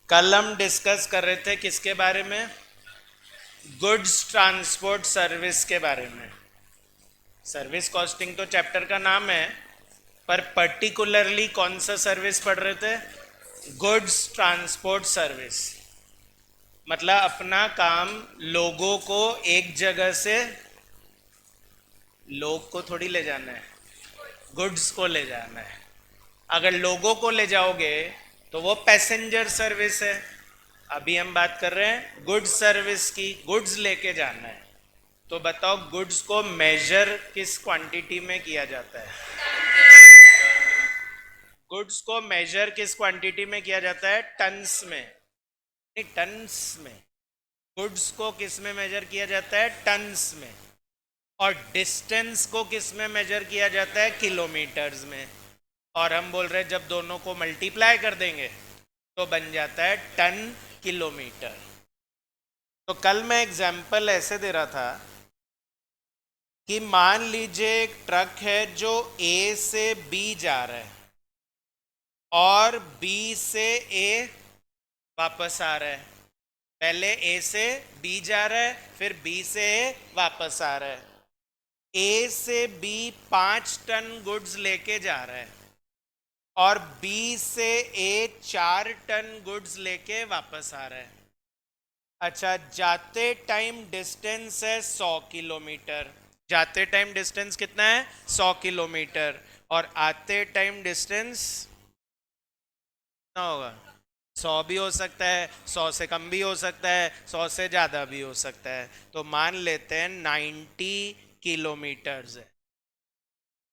कल हम डिस्कस कर रहे थे किसके बारे में? गुड्स ट्रांसपोर्ट सर्विस के बारे में। सर्विस कॉस्टिंग तो चैप्टर का नाम है, पर पर्टिकुलरली कौन सा सर्विस पढ़ रहे थे? Goods transport service. मतलब अपना काम लोगों को एक जगह से, लोग को थोड़ी ले जाना है, गुड्स को ले जाना है। अगर लोगों को ले जाओगे तो वो पैसेंजर सर्विस है। अभी हम बात कर रहे हैं गुड्स सर्विस की, गुड्स लेके जाना है। तो बताओ गुड्स को मेजर किस क्वांटिटी में किया जाता है? गुड्स को मेजर किस क्वांटिटी में किया जाता है? टन्स में। नहीं, टन्स में। गुड्स को किस में मेजर किया जाता है? टन्स में। और डिस्टेंस को किस में मेजर किया जाता है? किलोमीटर्स में। और हम बोल रहे हैं जब दोनों को मल्टीप्लाई कर देंगे तो बन जाता है टन किलोमीटर। तो कल मैं एग्जाम्पल ऐसे दे रहा था कि मान लीजिए एक ट्रक है जो ए से बी जा रहा है और बी से ए वापस आ रहा है। पहले ए से बी जा रहा है, फिर बी से ए वापस आ रहा है। ए से बी 5 टन गुड्स लेके जा रहा है और बी से ए 4 टन गुड्स लेके वापस आ रहा है। अच्छा, जाते टाइम डिस्टेंस है 100 किलोमीटर। जाते टाइम डिस्टेंस कितना है? 100 किलोमीटर। और आते टाइम डिस्टेंस कितना होगा? 100 भी हो सकता है, 100 से कम भी हो सकता है, 100 से ज़्यादा भी हो सकता है। तो मान लेते हैं 90 किलोमीटर्स है।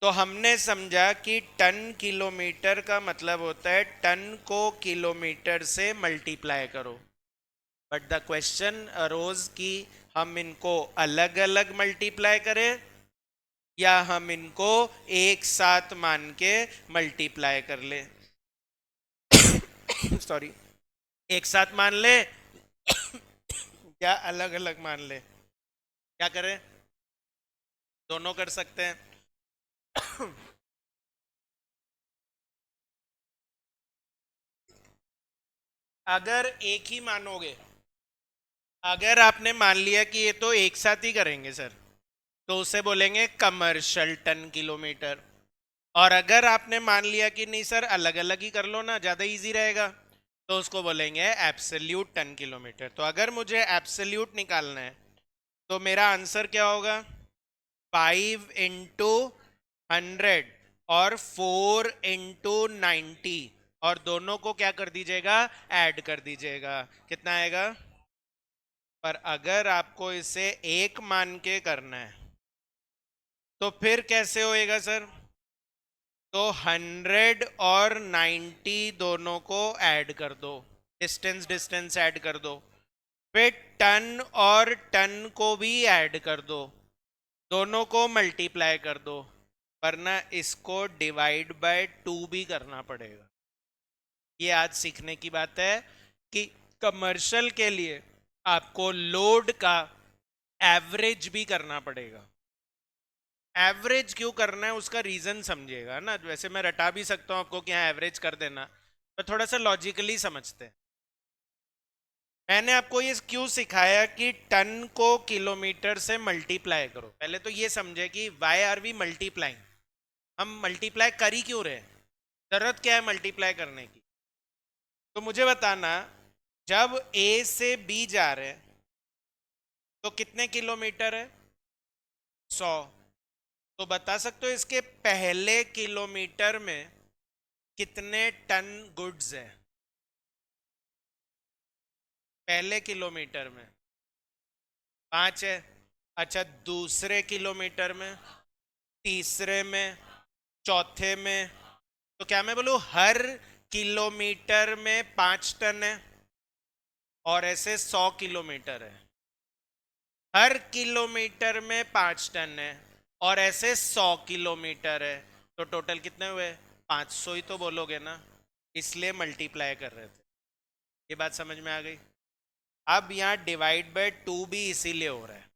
तो हमने समझा कि टन किलोमीटर का मतलब होता है टन को किलोमीटर से मल्टीप्लाई करो। बट द क्वेश्चन अरोज कि हम इनको अलग अलग मल्टीप्लाई करें या हम इनको एक साथ मान के मल्टीप्लाई कर ले। सॉरी, एक साथ मान ले या अलग अलग मान ले? क्या करें? दोनों कर सकते हैं। अगर एक ही मानोगे, अगर आपने मान लिया कि ये तो एक साथ ही करेंगे सर, तो उसे बोलेंगे कमर्शियल टन किलोमीटर। और अगर आपने मान लिया कि नहीं सर अलग अलग ही कर लो ना, ज़्यादा इजी रहेगा, तो उसको बोलेंगे एब्सोल्यूट टन किलोमीटर। तो अगर मुझे एब्सोल्यूट निकालना है तो मेरा आंसर क्या होगा? 5 × 100 और 4 × 90। और दोनों को क्या कर दीजिएगा? ऐड कर दीजिएगा। कितना आएगा? पर अगर आपको इसे एक मान के करना है तो फिर कैसे होएगा सर? तो 100 और 90 दोनों को ऐड कर दो, डिस्टेंस डिस्टेंस ऐड कर दो। फिर टन और टन को भी ऐड कर दो, दोनों को मल्टीप्लाई कर दो। वरना इसको डिवाइड बाय 2 भी करना पड़ेगा। ये आज सीखने की बात है कि कमर्शियल के लिए आपको लोड का एवरेज भी करना पड़ेगा। एवरेज क्यों करना है उसका रीजन समझिएगा ना। वैसे मैं रटा भी सकता हूं आपको कि हाँ एवरेज कर देना, पर थोड़ा सा लॉजिकली समझते हैं। मैंने आपको ये क्यों सिखाया कि टन को किलोमीटर से मल्टीप्लाई करो? पहले तो ये समझे कि वाई आर वी मल्टीप्लाइंग। हम मल्टीप्लाई कर ही क्यों रहे? जरूरत क्या है मल्टीप्लाई करने की? तो मुझे बताना, जब ए से बी जा रहे हैं तो कितने किलोमीटर है? 100। तो बता सकते हो इसके पहले किलोमीटर में कितने टन गुड्स है? पहले किलोमीटर में 5 है। अच्छा, दूसरे किलोमीटर में, तीसरे में, चौथे में? तो क्या मैं बोलूं हर किलोमीटर में 5 टन है? और ऐसे 100 किलोमीटर है, हर किलोमीटर में 5 टन है और ऐसे 100 किलोमीटर है। तो टोटल कितने हुए? 500 ही तो बोलोगे ना, इसलिए मल्टीप्लाई कर रहे थे। ये बात समझ में आ गई? अब यहाँ डिवाइड बाय 2 भी इसीलिए हो रहा है।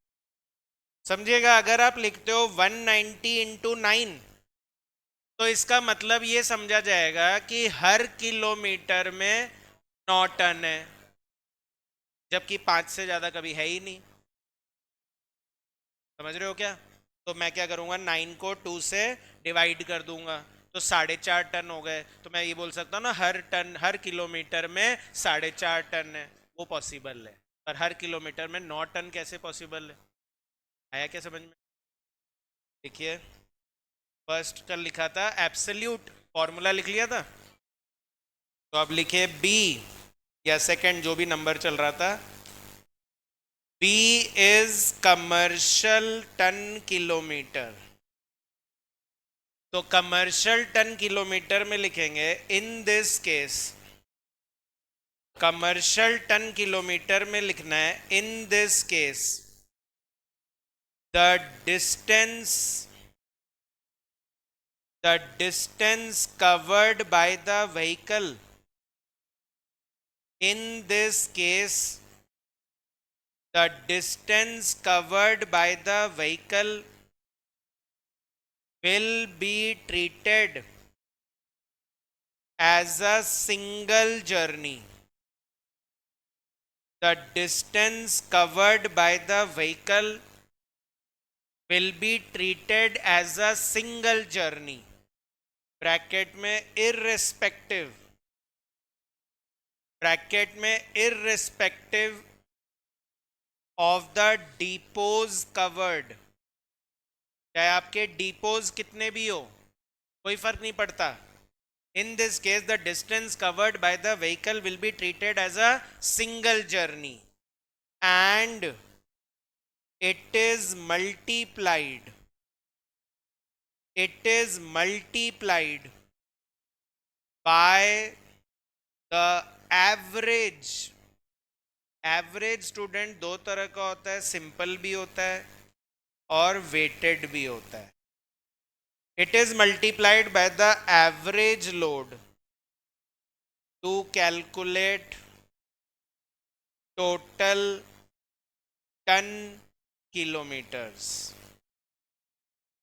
समझिएगा, अगर आप लिखते हो 190 × 9 तो इसका मतलब ये समझा जाएगा कि हर किलोमीटर में 9 टन है, जबकि 5 से ज्यादा कभी है ही नहीं। समझ रहे हो क्या? तो मैं क्या करूंगा, 9 को 2 से डिवाइड कर दूंगा, तो 4.5 टन हो गए। तो मैं ये बोल सकता हूँ ना, हर टन, हर किलोमीटर में 4.5 टन है, वो पॉसिबल है। पर हर किलोमीटर में 9 टन कैसे पॉसिबल है? आया क्या समझ में? देखिए, फर्स्ट कल लिखा था एब्सोल्यूट, फॉर्मूला लिख लिया था। तो अब लिखे बी, या सेकंड जो भी नंबर चल रहा था, b is commercial ton kilometre. तो कमर्शियल टन किलोमीटर में लिखेंगे, in this case commercial ton kilometre में लिखना है, in this case the distance covered by the vehicle, in this case the distance covered by the vehicle will be treated as a single journey. The distance covered by the vehicle will be treated as a single journey. Bracket में irrespective, bracket में irrespective of the depots covered, चाहे आपके depots कितने भी हो, कोई फर्क नहीं पड़ता। In this case, the distance covered by the vehicle will be treated as a single journey, and it is multiplied. It is multiplied by the average. Average student दो तरह का होता है, सिंपल भी होता है और वेटेड भी होता है। It is multiplied by the average load to calculate total ton kilometers.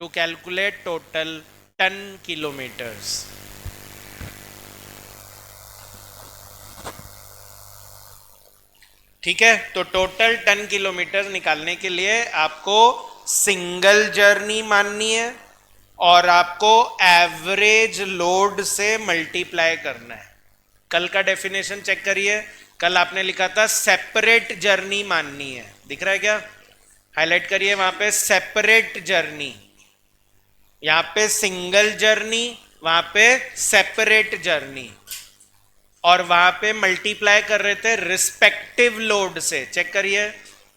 To calculate total ton kilometers. ठीक है, तो टोटल टन किलोमीटर निकालने के लिए आपको सिंगल जर्नी माननी है और आपको एवरेज लोड से मल्टीप्लाई करना है। कल का डेफिनेशन चेक करिए, कल आपने लिखा था सेपरेट जर्नी माननी है, दिख रहा है क्या? हाईलाइट करिए वहां पे, सेपरेट जर्नी। यहां पे सिंगल जर्नी, वहां पे सेपरेट जर्नी, और वहां पे मल्टीप्लाई कर रहे थे रिस्पेक्टिव लोड से। चेक करिए,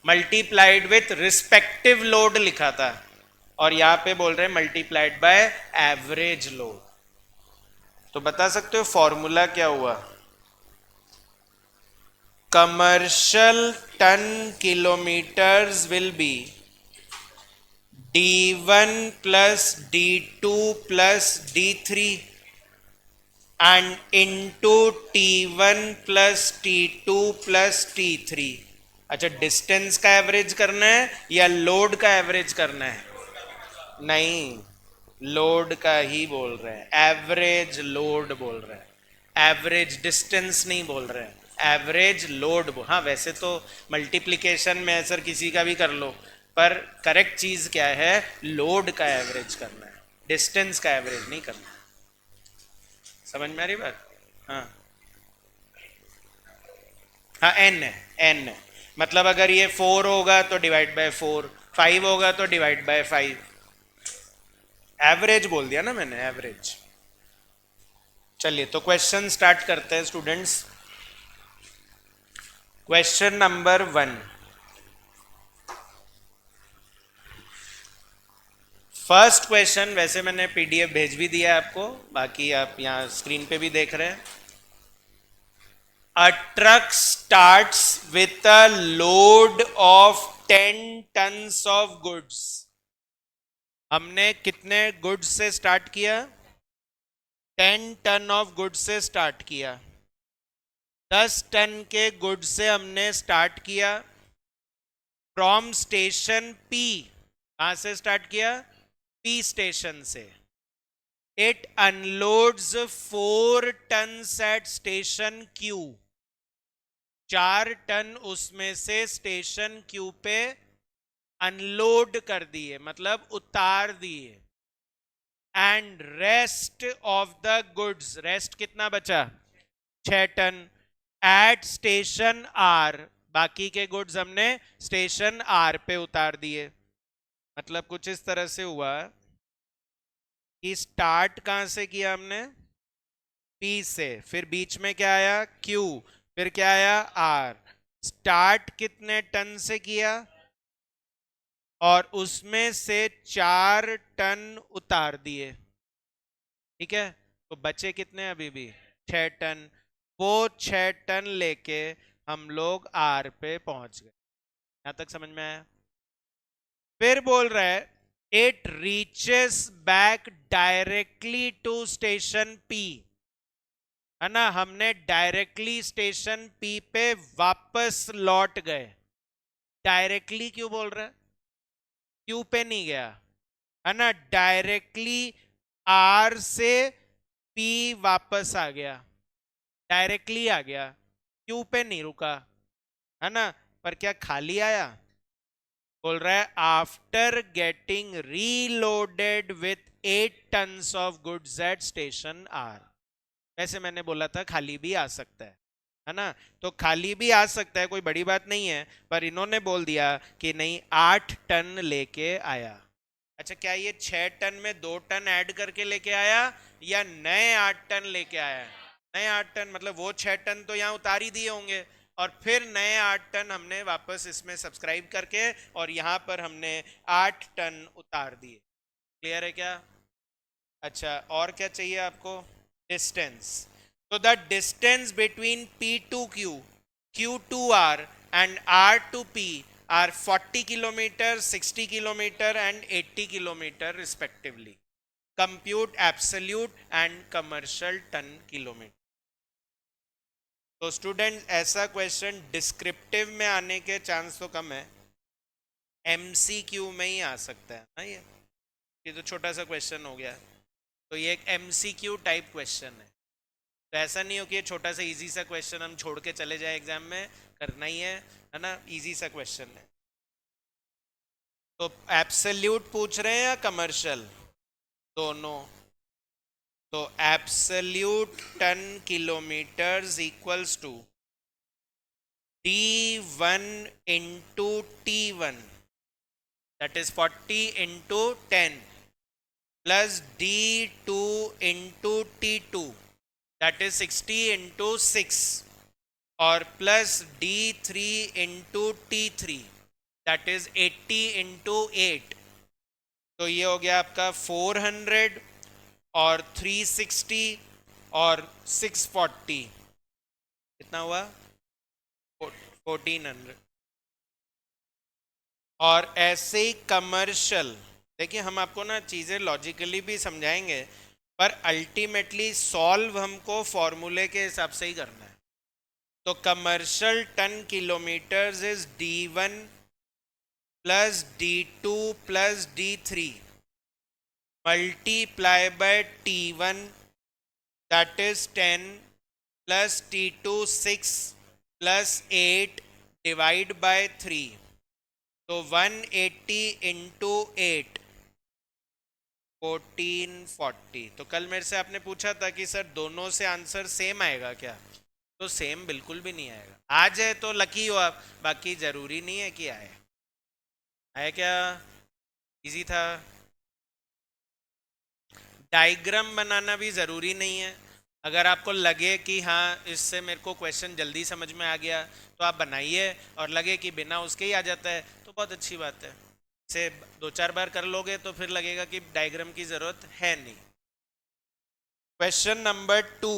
मल्टीप्लाइड विथ रिस्पेक्टिव लोड लिखा था, और यहां पे बोल रहे हैं मल्टीप्लाइड बाय एवरेज लोड। तो बता सकते हो फॉर्मूला क्या हुआ? Commercial ton kilometres will be D1 plus D2 plus D3 and into T1 plus T2 plus T3। अच्छा, डिस्टेंस का एवरेज करना है या लोड का एवरेज करना है? नहीं, लोड का ही बोल रहे हैं, एवरेज लोड बोल रहे हैं, एवरेज डिस्टेंस नहीं बोल रहे हैं, एवरेज लोड। हाँ, वैसे तो मल्टीप्लिकेशन में सर किसी का भी कर लो, पर करेक्ट चीज क्या है? लोड का एवरेज करना है, डिस्टेंस का एवरेज नहीं करना। समझ में आ रही बात? हाँ हाँ, एन है, एन है, मतलब अगर ये 4 होगा तो डिवाइड बाय 4, 5 होगा तो डिवाइड बाय 5। एवरेज बोल दिया ना मैंने, एवरेज। चलिए, तो क्वेश्चन स्टार्ट करते हैं students. Question number 1, first question वैसे मैंने पीडीएफ भेज भी दिया है आपको, बाकी आप यहां स्क्रीन पे भी देख रहे हैं। A truck starts with a load of 10 tons of goods. हमने कितने गुड्स से स्टार्ट किया? 10 टन ऑफ गुड्स से स्टार्ट किया। 10 टन के गुड्स से हमने स्टार्ट किया फ्रॉम स्टेशन पी। कहां से स्टार्ट किया? पी स्टेशन से। It unloads 4 tons at station Q. 4 ton उसमें से स्टेशन क्यू पे अनलोड कर दिए, मतलब उतार दिए। And rest of the goods, rest कितना बचा? 6 टन। एट स्टेशन आर, बाकी के गुड्स हमने स्टेशन आर पे उतार दिए। मतलब कुछ इस तरह से हुआ कि स्टार्ट कहां से किया हमने? पी से, फिर बीच में क्या आया? क्यू, फिर क्या आया? आर। स्टार्ट कितने टन से किया और उसमें से 4 टन उतार दिए, ठीक है? तो बचे कितने अभी भी? 6 टन। वो 6 टन लेके हम लोग आर पे पहुंच गए। यहां तक समझ में आया? फिर बोल रहा है it reaches back directly to station p, है ना? हमने डायरेक्टली स्टेशन पी पे वापस लौट गए। डायरेक्टली क्यों बोल रहा है? क्यू पे नहीं गया, है ना? डायरेक्टली आर से पी वापस आ गया, डायरेक्टली आ गया, क्यू पे नहीं रुका, है ना? पर क्या खाली आया? बोल रहा है after getting reloaded with 8 tons of goods at station R. वैसे मैंने बोला था खाली भी आ सकता है ना? तो खाली भी आ सकता है, कोई बड़ी बात नहीं है, पर इन्होंने बोल दिया कि नहीं 8 टन लेके आया। अच्छा, क्या ये 6 टन में 2 टन ऐड करके लेके आया या नए 8 टन लेके आया? नए 8 टन, मतलब वो 6 टन तो यहाँ उतार ही दिए होंगे और फिर नए 8 टन हमने वापस इसमें सब्सक्राइब करके और यहाँ पर हमने 8 टन उतार दिए। क्लियर है क्या? अच्छा, और क्या चाहिए आपको? डिस्टेंस। तो the distance between P to Q, Q to R and R to P are 40 kilometre, 60 kilometre and 80 kilometre respectively. Compute absolute and commercial ton kilometre. तो स्टूडेंट ऐसा क्वेश्चन डिस्क्रिप्टिव में आने के चांस तो कम है, एमसीक्यू में ही आ सकता है ना। ये तो छोटा सा क्वेश्चन हो गया, तो ये एक एमसीक्यू टाइप क्वेश्चन है। तो ऐसा नहीं हो कि ये छोटा सा इजी सा क्वेश्चन हम छोड़ के चले जाए एग्जाम में, करना ही है ना? इजी सा क्वेश्चन है। तो एब्सोल्यूट पूछ रहे हैं या कमर्शियल? दोनों। तो absolute ton kilometres equals to D1 into T1, that is 40 into 10, plus D2 into T2, that is 60 into 6, और plus D3 into T3, that is 80 into 8। तो ये हो गया आपका 400 और 360 और 640, कितना हुआ? 1400। और ऐसे ही कमर्शियल, देखिए हम आपको ना चीज़ें लॉजिकली भी समझाएंगे, पर अल्टीमेटली सॉल्व हमको फॉर्मूले के हिसाब से ही करना है। तो commercial ton kilometres is D1 plus D2 plus D3 multiply by T1, that is 10 plus T2 6 plus 8 divide by 3। तो 180 इंटू 8, 1440। तो कल मेरे से आपने पूछा था कि सर दोनों से आंसर सेम आएगा क्या? तो सेम बिल्कुल भी नहीं आएगा। आ जाए तो लकी हो आप, बाकी जरूरी नहीं है कि आए। आया क्या? इजी था। डायग्राम बनाना भी ज़रूरी नहीं है। अगर आपको लगे कि हाँ इससे मेरे को क्वेश्चन जल्दी समझ में आ गया तो आप बनाइए, और लगे कि बिना उसके ही आ जाता है तो बहुत अच्छी बात है। इसे 2-4 बार कर लोगे तो फिर लगेगा कि डायग्राम की ज़रूरत है नहीं। Question number 2,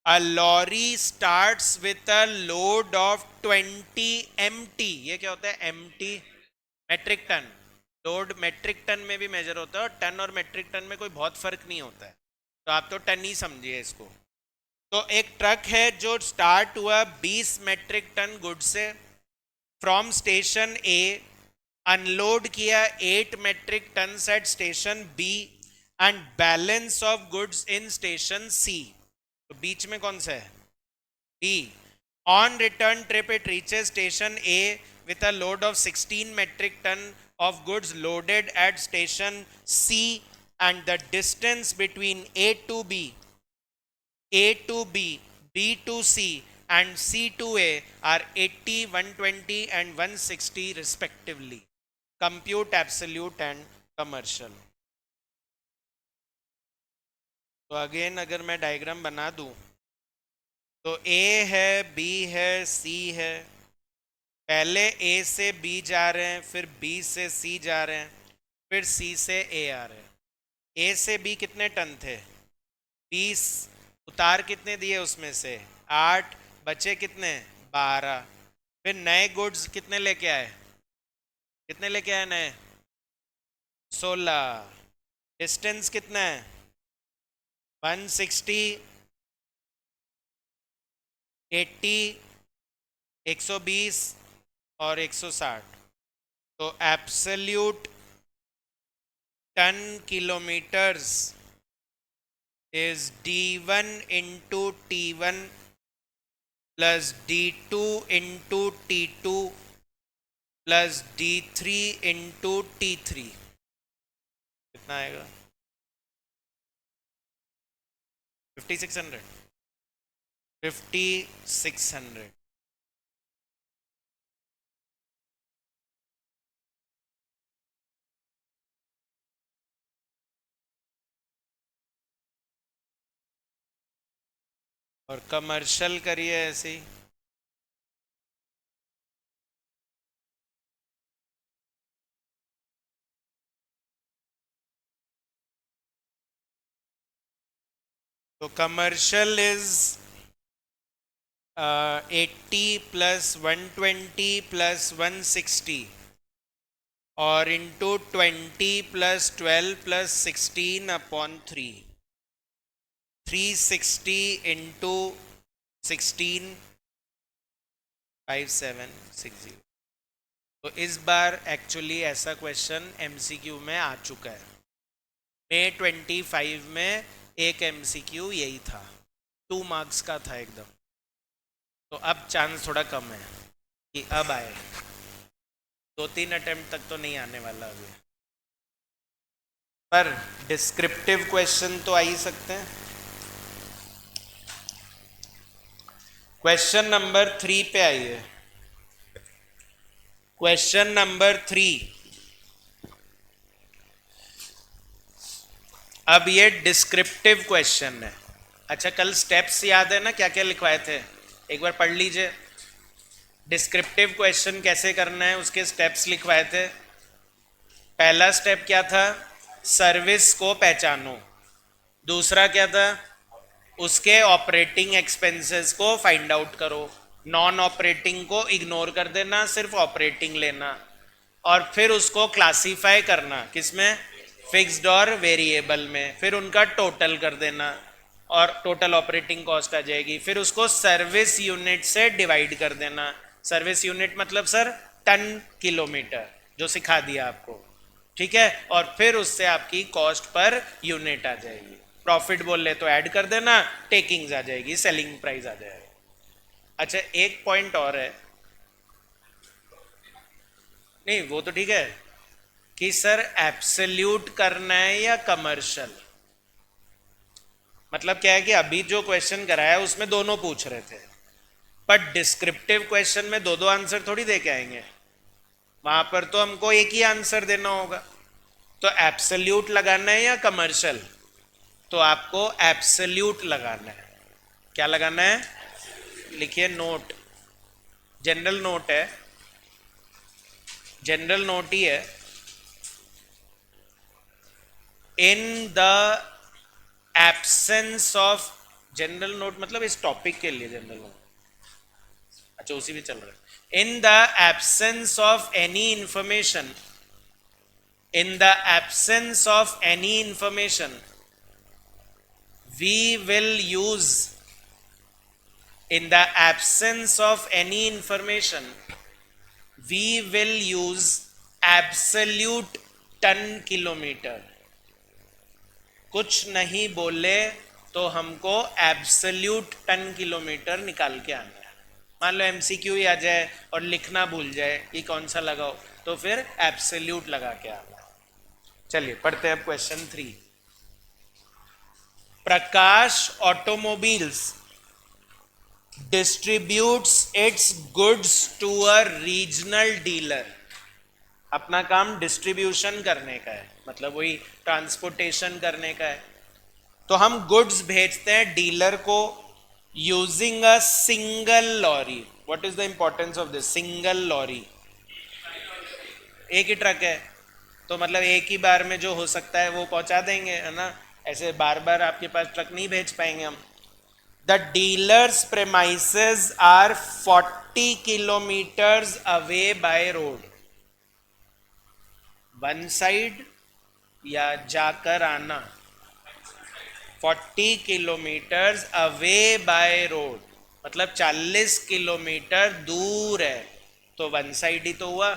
a lorry starts with a load of 20 MT। ये क्या होता है MT? Metric ton. Load metric ton में भी मेजर होता है और टन और मेट्रिक टन में कोई बहुत फर्क नहीं होता है, तो आप तो टन ही समझिए इसको। तो एक ट्रक है जो स्टार्ट हुआ 20 मेट्रिक टन गुड से, फ्रॉम स्टेशन ए, अनलोड किया 8 metric ton at station B and balance of goods in station C. तो बीच में कौन सा है? D. On return trip it reaches station A with a load of 16 metric ton of goods loaded at station C, and the distance between A to B, A to B, B to C and C to A are 80, 120 and 160 respectively. Compute absolute and commercial. तो again अगर मैं diagram बना दूं तो A है, B है, C है, पहले ए से बी जा रहे हैं, फिर बी से सी जा रहे हैं, फिर सी से ए आ रहे हैं। ए से बी कितने टन थे? 20। उतार कितने दिए उसमें से? 8। बचे कितने? 12। फिर नए गुड्स कितने लेके आए? कितने लेके आए नए? 16। डिस्टेंस कितना है? 160, 80, 120 और 160। तो absolute ton kilometres is D1 into T1 plus D2 into T2 plus D3 into T3। कितना आएगा? 5600। 5600। और कमर्शियल करिए ऐसे ही। तो कमर्शियल इज 80 प्लस 120 प्लस 160 और into 20 plus 12 plus 16 upon 3। 360 into 16 5760। तो इस बार एक्चुअली ऐसा क्वेश्चन एमसीक्यू में आ चुका है। May 25 में एक एमसीक्यू यही था, 2 मार्क्स का था एकदम। तो अब चांस थोड़ा कम है कि अब आए। 2-3 अटेम्प्ट तक तो नहीं आने वाला अभी, पर डिस्क्रिप्टिव क्वेश्चन तो आ ही सकते हैं। क्वेश्चन नंबर 3 पे आइए। Question number 3। अब ये डिस्क्रिप्टिव क्वेश्चन है। अच्छा, कल स्टेप्स याद है ना, क्या क्या लिखवाए थे? एक बार पढ़ लीजिए। डिस्क्रिप्टिव क्वेश्चन कैसे करना है उसके स्टेप्स लिखवाए थे। पहला स्टेप क्या था? सर्विस को पहचानो। दूसरा क्या था? उसके ऑपरेटिंग एक्सपेंसेस को फाइंड आउट करो। नॉन ऑपरेटिंग को इग्नोर कर देना, सिर्फ ऑपरेटिंग लेना। और फिर उसको क्लासीफाई करना, किसमें? फिक्स्ड और वेरिएबल में। फिर उनका टोटल कर देना और टोटल ऑपरेटिंग कॉस्ट आ जाएगी। फिर उसको सर्विस यूनिट से डिवाइड कर देना। सर्विस यूनिट मतलब सर टन किलोमीटर, जो सिखा दिया आपको, ठीक है। और फिर उससे आपकी कॉस्ट पर यूनिट आ जाएगी। प्रॉफिट बोल ले तो ऐड कर देना, टेकिंग्स आ जाएगी, सेलिंग प्राइस आ जाएगा। अच्छा, एक पॉइंट और है। नहीं वो तो ठीक है कि सर एब्सोल्यूट करना है या कमर्शियल। मतलब क्या है कि अभी जो क्वेश्चन कराया उसमें दोनों पूछ रहे थे, पर डिस्क्रिप्टिव क्वेश्चन में दो आंसर थोड़ी दे के आएंगे। वहां पर तो हमको एक ही आंसर देना होगा। तो एब्सोल्यूट लगाना है या कमर्शियल? तो आपको एब्सोल्यूट लगाना है। क्या लगाना है? लिखिए नोट, जनरल नोट है, जनरल नोट ही है। In the absence of, general note मतलब इस टॉपिक के लिए जनरल नोट। अच्छा, उसी भी चल रहा है। In the absence of any information, in the absence of any information we will use, in the absence of any information we will use absolute ton kilometer। कुछ नहीं बोले तो हमको एब्सोल्यूट टन किलोमीटर निकाल के आना है। मान लो एमसीक्यू ही आ जाए और लिखना भूल जाए कि कौन सा लगाओ, तो फिर एब्सोल्यूट लगा के आना है। चलिए पढ़ते हैं अब question 3। Prakash automobiles distributes its goods to a regional dealer. अपना काम डिस्ट्रीब्यूशन करने का है, मतलब वही ट्रांसपोर्टेशन करने का है। तो हम गुड्स भेजते हैं डीलर को using a single lorry. What is the importance of this? Single lorry, एक ही ट्रक है, तो मतलब एक ही बार में जो हो सकता है वो पहुंचा देंगे, है ना। ऐसे बार बार आपके पास ट्रक नहीं भेज पाएंगे हम। The dealers premises are 40 kilometres away by road. One side या जाकर आना, 40 किलोमीटर्स अवे बाय रोड, मतलब 40 किलोमीटर दूर है, तो वन साइड ही तो हुआ,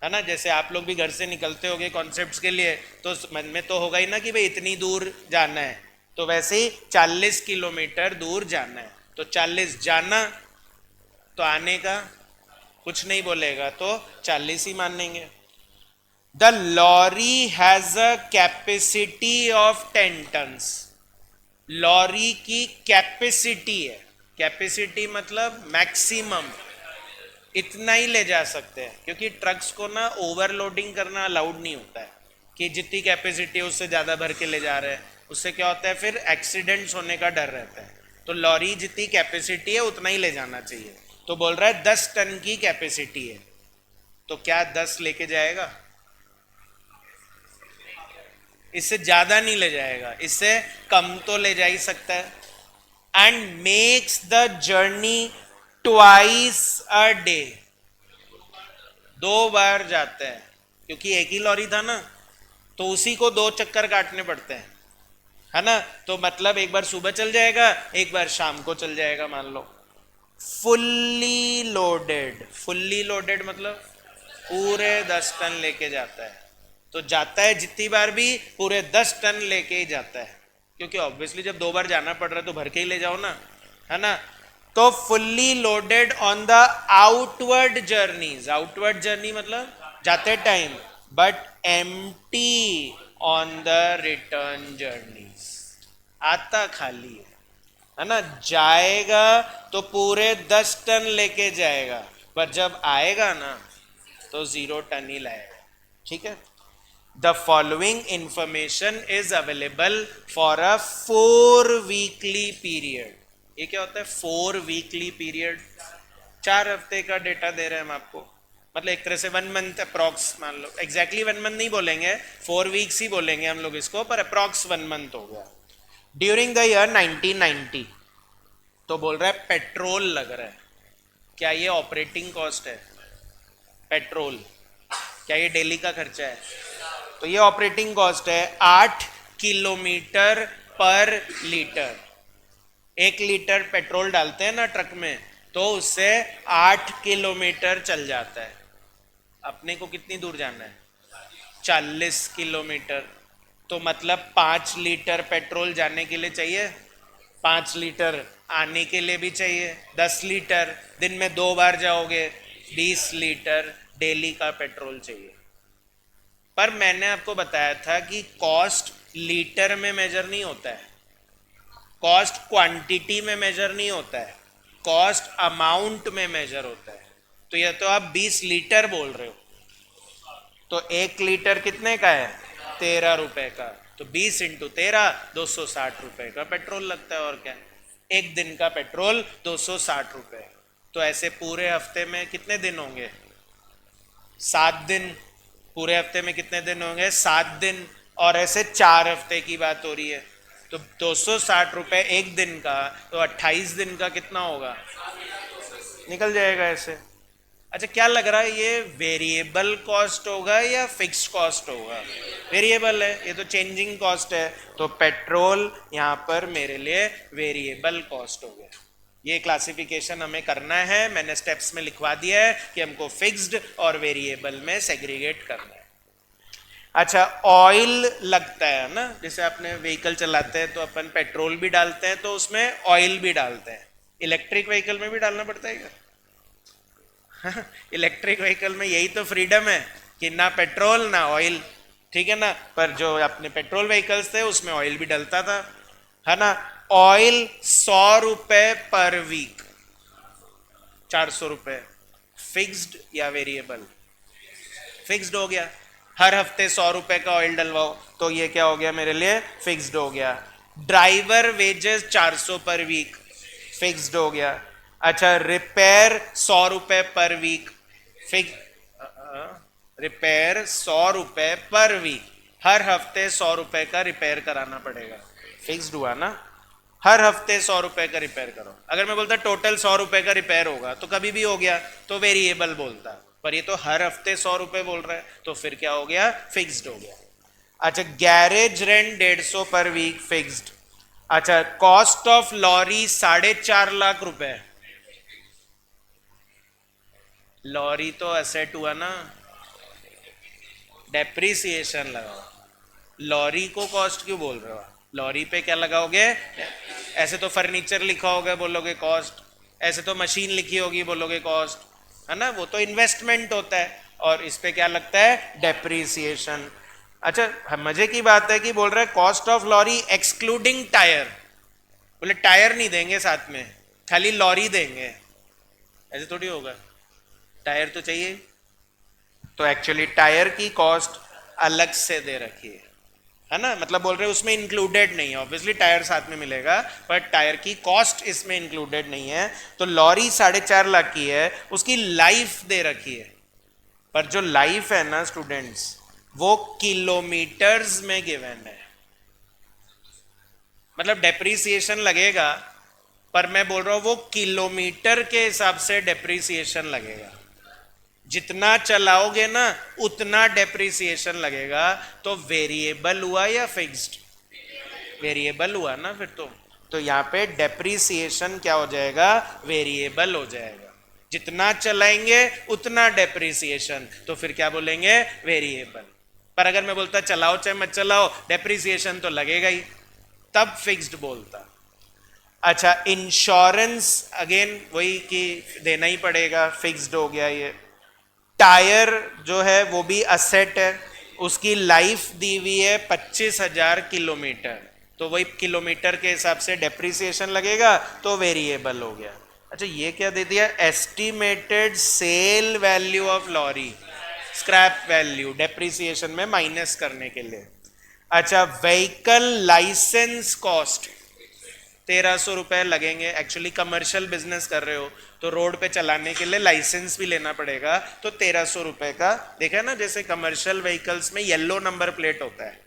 है ना। जैसे आप लोग भी घर से निकलते होगे कॉन्सेप्ट्स के लिए, तो मन में तो होगा ही ना कि भाई इतनी दूर जाना है, तो वैसे ही 40 किलोमीटर दूर जाना है। तो 40 जाना, तो आने का कुछ नहीं बोलेगा, तो 40 ही मानेंगे। The lorry has a capacity of 10 tons. Lorry की कैपेसिटी है, कैपेसिटी मतलब मैक्सिमम, इतना ही ले जा सकते हैं, क्योंकि ट्रक्स को ना ओवरलोडिंग करना अलाउड नहीं होता है कि जितनी कैपेसिटी है उससे ज़्यादा भर के ले जा रहे हैं। उससे क्या होता है, फिर एक्सीडेंट्स होने का डर रहता है। तो लॉरी जितनी कैपेसिटी है उतना ही ले जाना चाहिए। तो बोल रहा है 10 टन की कैपेसिटी है, तो क्या 10 लेके जाएगा? इससे ज़्यादा नहीं ले जाएगा, इससे कम तो ले जा ही सकता है। And makes the journey twice a day. 2 बार जाते हैं, क्योंकि एक ही लॉरी था ना, तो उसी को 2 चक्कर काटने पड़ते हैं, है ना। तो मतलब एक बार सुबह चल जाएगा, एक बार शाम को चल जाएगा, मान लो। फुल्ली लोडेड, फुल्ली लोडेड मतलब पूरे 10 टन लेके जाता है। तो जाता है जितनी बार भी पूरे 10 टन लेके ही जाता है, क्योंकि ऑब्वियसली जब 2 बार जाना पड़ रहा है तो भर के ही ले जाओ ना, है ना। तो fully loaded on the outward journeys. Outward journey मतलब जाते time, but empty on the return journeys. आता खाली है ना। जाएगा तो पूरे 10 टन लेके जाएगा, पर जब आएगा ना तो 0 टन ही लाएगा। ठीक है। The following information is available for a 4 weekly period. ये क्या होता है 4 वीकली पीरियड? 4 हफ्ते का डेटा दे रहे हैं हम आपको, मतलब एक तरह से 1 मंथ अप्रॉक्स मान लो। एग्जैक्टली 1 मंथ नहीं बोलेंगे, 4 वीक्स ही बोलेंगे हम लोग इसको, पर अप्रॉक्स 1 मंथ हो गया। During the year 1990। तो बोल रहा है पेट्रोल लग रहा है, क्या ये ऑपरेटिंग कॉस्ट है? पेट्रोल क्या ये डेली का खर्चा है? तो ये ऑपरेटिंग कॉस्ट है 8 किलोमीटर पर लीटर। 1 लीटर पेट्रोल डालते हैं ना ट्रक में, तो उससे 8 किलोमीटर चल जाता है। अपने को कितनी दूर जाना है? 40 किलोमीटर। तो मतलब 5 लीटर पेट्रोल जाने के लिए चाहिए, 5 लीटर आने के लिए भी चाहिए, 10 लीटर। दिन में 2 बार जाओगे, 20 लीटर डेली का पेट्रोल चाहिए। पर मैंने आपको बताया था कि कॉस्ट लीटर में मेजर नहीं होता है, कॉस्ट क्वांटिटी में मेजर नहीं होता है, कॉस्ट अमाउंट में मेजर होता है। तो यह तो आप 20 लीटर बोल रहे हो, तो 1 लीटर कितने का है? 13 रुपए का। तो 20 इंटू 13 260 रुपए का पेट्रोल लगता है। और क्या, एक दिन का पेट्रोल 260 रुपए। तो ऐसे पूरे हफ्ते में कितने दिन होंगे? 7 दिन। पूरे हफ्ते में कितने दिन होंगे? 7 दिन। और ऐसे 4 हफ्ते की बात हो रही है, तो 260 रुपए एक दिन का, तो 28 दिन का कितना होगा? निकल जाएगा ऐसे। अच्छा, क्या लग रहा है ये वेरिएबल कॉस्ट होगा या फिक्स्ड कॉस्ट होगा? वेरिएबल है, ये तो चेंजिंग कॉस्ट है, तो पेट्रोल यहाँ पर मेरे लिए वेरिएबल कॉस्ट हो गया। ये क्लासिफिकेशन हमें करना है, मैंने स्टेप्स में लिखवा दिया है कि हमको फिक्स्ड और वेरिएबल में सेग्रीगेट करना है। अच्छा, ऑयल लगता है ना, जैसे आपने व्हीकल चलाते हैं तो अपन पेट्रोल भी डालते हैं, तो उसमें ऑयल भी डालते हैं। इलेक्ट्रिक व्हीकल में भी डालना पड़ता है क्या? इलेक्ट्रिक व्हीकल में यही तो फ्रीडम है कि ना पेट्रोल ना ऑयल, ठीक है ना। पर जो अपने पेट्रोल व्हीकल्स थे उसमें ऑयल भी डलता था, है ना। ऑयल 100 रुपए पर वीक, 400 रुपए। फिक्स्ड या वेरिएबल? फिक्स्ड हो गया। हर हफ्ते 100 रुपए का ऑयल डलवाओ, तो ये क्या हो गया मेरे लिए? फिक्स्ड हो गया। ड्राइवर वेजेस 400 पर वीक, फिक्स्ड हो गया। अच्छा, रिपेयर 100 रुपए पर वीक, फिक्स। रिपेयर 100 रुपए पर वीक, हर हफ्ते 100 रुपए का रिपेयर कराना पड़ेगा, फिक्स्ड हुआ ना। हर हफ्ते 100 रुपए का रिपेयर करो। अगर मैं बोलता टोटल 100 रुपए का रिपेयर होगा तो कभी भी हो गया, तो वेरिएबल बोलता। पर ये तो हर हफ्ते 100 रुपए बोल रहा है, तो फिर क्या हो गया? फिक्स्ड हो गया। अच्छा, garage rent 150 per week, fixed. अच्छा, कॉस्ट ऑफ लॉरी 4.5 लाख रुपए। लॉरी तो असेट हुआ ना, डेप्रिसिएशन लगाओ। लॉरी को कॉस्ट क्यों बोल रहे हो? लॉरी पे क्या लगाओगे? ऐसे तो फर्नीचर लिखा होगा बोलोगे कॉस्ट, ऐसे तो मशीन लिखी होगी बोलोगे कॉस्ट, है ना। वो तो इन्वेस्टमेंट होता है, और इस पे क्या लगता है? डेप्रिसिएशन। अच्छा, मजे की बात है कि बोल रहा है cost of lorry excluding tyre. बोले टायर नहीं देंगे साथ में, खाली लॉरी देंगे, ऐसे थोड़ी होगा, टायर तो चाहिए। तो एक्चुअली टायर की कॉस्ट अलग से दे रखी है ना। मतलब बोल रहे हैं उसमें इंक्लूडेड नहीं है, ऑब्वियसली टायर साथ में मिलेगा, पर टायर की कॉस्ट इसमें इंक्लूडेड नहीं है। तो लॉरी 4.5 लाख की है, उसकी लाइफ दे रखी है। पर जो लाइफ है ना स्टूडेंट्स, वो किलोमीटर्स में गिवन है। मतलब डेप्रिसिएशन लगेगा, पर मैं बोल रहा हूं वो किलोमीटर के हिसाब से डेप्रिसिएशन लगेगा। जितना चलाओगे ना उतना डेप्रिसिएशन लगेगा। तो वेरिएबल हुआ या फिक्स्ड? वेरिएबल हुआ ना फिर तो यहाँ पे डेप्रिसिएशन क्या हो जाएगा? वेरिएबल हो जाएगा। जितना चलाएंगे उतना डेप्रिसिएशन, तो फिर क्या बोलेंगे? वेरिएबल। पर अगर मैं बोलता चलाओ चाहे मत चलाओ डेप्रिसिएशन तो लगेगा ही, तब फिक्स्ड बोलता। अच्छा, इंश्योरेंस अगेन वही कि देना ही पड़ेगा, फिक्स्ड हो गया ये। टायर जो है वो भी असेट है, उसकी लाइफ दी हुई है 25,000 किलोमीटर, तो वही किलोमीटर के हिसाब से डेप्रिसिएशन लगेगा, तो वेरिएबल हो गया। अच्छा, ये क्या दे दिया? Estimated sale value of lorry, scrap value, depreciation में माइनस करने के लिए। अच्छा, व्हीकल लाइसेंस कॉस्ट 1,300 रुपए लगेंगे। एक्चुअली कमर्शियल बिजनेस कर रहे हो तो रोड पे चलाने के लिए लाइसेंस भी लेना पड़ेगा, तो 1,300 रुपए का। देखा ना, जैसे कमर्शियल व्हीकल्स में येलो नंबर प्लेट होता है,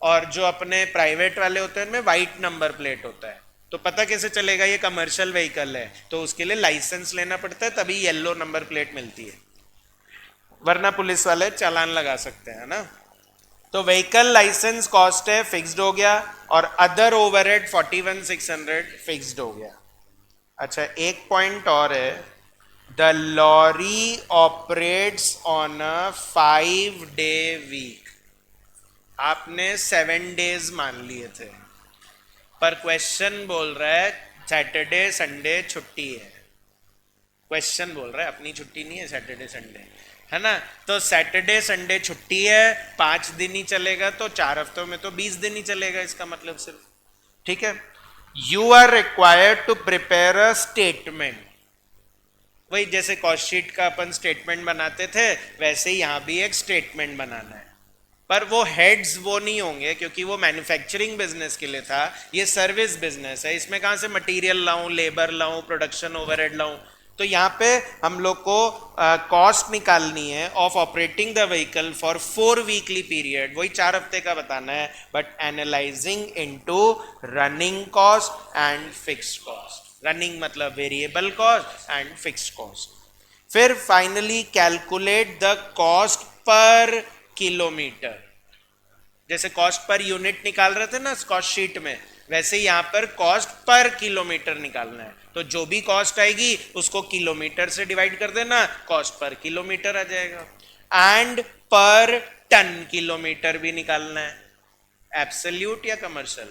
और जो अपने प्राइवेट वाले होते हैं उनमें व्हाइट नंबर प्लेट होता है। तो पता कैसे चलेगा ये कमर्शियल व्हीकल है? तो उसके लिए लाइसेंस लेना पड़ता है, तभी येलो नंबर प्लेट मिलती है, वरना पुलिस वाले चालान लगा सकते हैं ना। तो व्हीकल लाइसेंस कॉस्ट है, फिक्स्ड हो गया। और अदर ओवरहेड 41,600 फिक्स्ड हो गया। अच्छा, एक पॉइंट और है, the lorry operates on a 5-day week. आपने 7 डेज मान लिए थे, पर क्वेश्चन बोल रहा है सैटरडे संडे छुट्टी है। क्वेश्चन बोल रहा है, अपनी छुट्टी नहीं है सैटरडे संडे, है ना। तो सैटरडे संडे छुट्टी है, 5 दिन ही चलेगा, तो 4 हफ्तों में तो 20 दिन ही चलेगा, इसका मतलब सिर्फ। ठीक है, you are required to prepare a statement. वही जैसे कॉस्ट शीट का अपन स्टेटमेंट बनाते थे, वैसे ही यहां भी एक स्टेटमेंट बनाना है। पर वो हेड्स वो नहीं होंगे, क्योंकि वो मैन्युफैक्चरिंग बिजनेस के लिए था, ये सर्विस बिजनेस है। इसमें कहां से मटेरियल लाऊं, लेबर लाऊं, प्रोडक्शन ओवरहेड लाऊं? तो यहाँ पे हम लोग को कॉस्ट निकालनी है of operating the vehicle for 4 weekly period, वही 4 हफ्ते का बताना है, but analysing into running cost and fixed cost. Running मतलब variable cost and fixed cost. फिर finally calculate the cost per kilometre. जैसे कॉस्ट पर यूनिट निकाल रहे थे ना कॉस्ट शीट में, वैसे यहाँ पर कॉस्ट पर किलोमीटर निकालना है। तो जो भी कॉस्ट आएगी उसको किलोमीटर से डिवाइड कर देना, कॉस्ट पर किलोमीटर आ जाएगा। एंड पर टन किलोमीटर भी निकालना है। एब्सोल्यूट या कमर्शियल?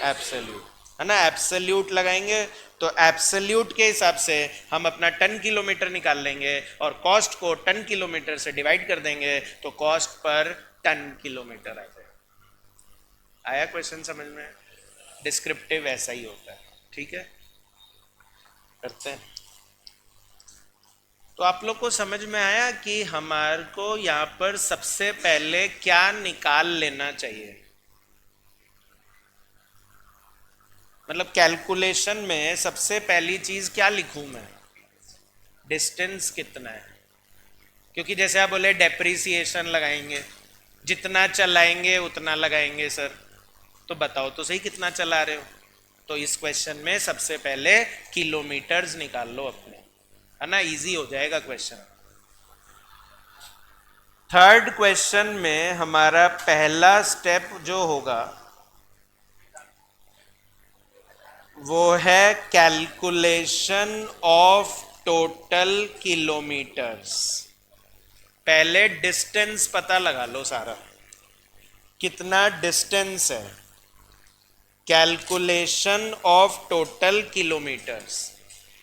एब्सोल्यूट, है ना। एब्सोल्यूट लगाएंगे तो एब्सोल्यूट के हिसाब से हम अपना टन किलोमीटर निकाल लेंगे और कॉस्ट को टन किलोमीटर से डिवाइड कर देंगे तो कॉस्ट पर टन किलोमीटर आ जाएगा। आया क्वेश्चन समझ में? डिस्क्रिप्टिव ऐसा ही होता है, ठीक है। करते हैं। तो आप लोग को समझ में आया कि हमारे को यहाँ पर सबसे पहले क्या निकाल लेना चाहिए। मतलब कैलकुलेशन में सबसे पहली चीज क्या लिखूं मैं? डिस्टेंस कितना है। क्योंकि जैसे आप बोले डेप्रिसिएशन लगाएंगे, जितना चलाएंगे उतना लगाएंगे सर। तो बताओ तो सही कितना चला रहे हो। तो इस क्वेश्चन में सबसे पहले किलोमीटर्स निकाल लो अपने, है ना। इजी हो जाएगा क्वेश्चन। थर्ड क्वेश्चन में हमारा पहला स्टेप जो होगा वो है कैलकुलेशन ऑफ टोटल किलोमीटर्स। पहले डिस्टेंस पता लगा लो सारा, कितना डिस्टेंस है। कैलकुलेशन ऑफ टोटल किलोमीटर्स,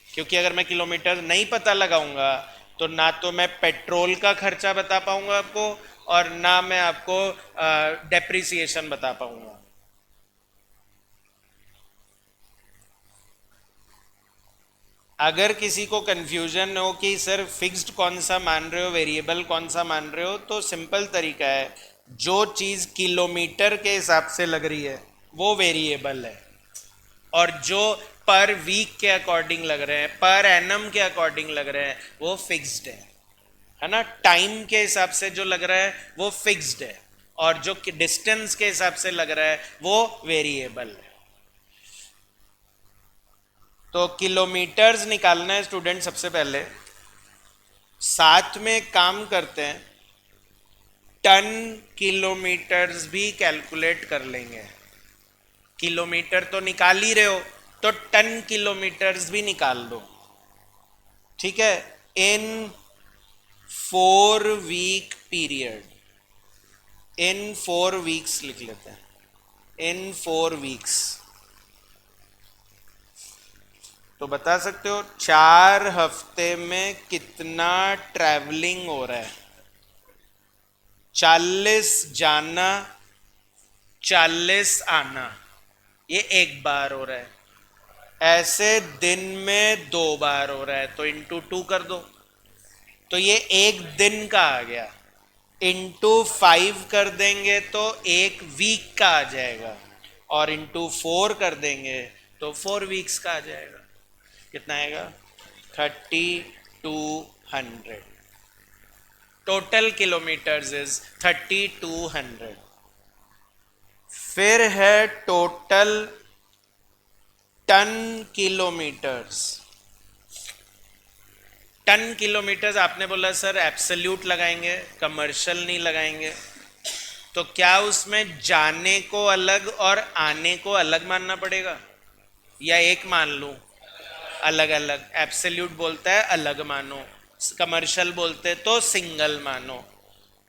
क्योंकि अगर मैं किलोमीटर नहीं पता लगाऊंगा तो ना तो मैं पेट्रोल का खर्चा बता पाऊंगा आपको और ना मैं आपको डेप्रिसिएशन बता पाऊंगा। अगर किसी को कंफ्यूजन हो कि सर फिक्स्ड कौन सा मान रहे हो, वेरिएबल कौन सा मान रहे हो, तो सिंपल तरीका है, जो चीज किलोमीटर के हिसाब से लग रही है वो वेरिएबल है और जो पर वीक के अकॉर्डिंग लग रहे हैं, पर एनम के अकॉर्डिंग लग रहे हैं, वो फिक्स्ड है ना। टाइम के हिसाब से जो लग रहा है वो फिक्स्ड है और जो डिस्टेंस के हिसाब से लग रहा है वो वेरिएबल है। तो किलोमीटर्स निकालना है स्टूडेंट सबसे पहले। साथ में काम करते हैं, टन किलोमीटर्स भी कैलकुलेट कर लेंगे। किलोमीटर तो निकाल ही रहे हो तो टन किलोमीटर्स भी निकाल लो, ठीक है। इन 4 वीक पीरियड, इन 4 वीक्स लिख लेते हैं, इन 4 वीक्स। तो बता सकते हो 4 हफ्ते में कितना ट्रैवलिंग हो रहा है। 40 जाना 40 आना, ये एक बार हो रहा है। ऐसे दिन में 2 बार हो रहा है तो इंटू 2 कर दो, तो ये एक दिन का आ गया। इंटू 5 कर देंगे तो एक वीक का आ जाएगा और इंटू 4 कर देंगे तो 4 वीक्स का आ जाएगा। कितना आएगा? 3200। Total kilometres is 3200। फिर है total ton kilometres. Ton kilometres आपने बोला सर एब्सोल्यूट लगाएंगे, कमर्शियल नहीं लगाएंगे। तो क्या उसमें जाने को अलग और आने को अलग मानना पड़ेगा या एक मान लूं? अलग अलग। एब्सोल्यूट बोलता है अलग मानो, कमर्शियल बोलते तो सिंगल मानो।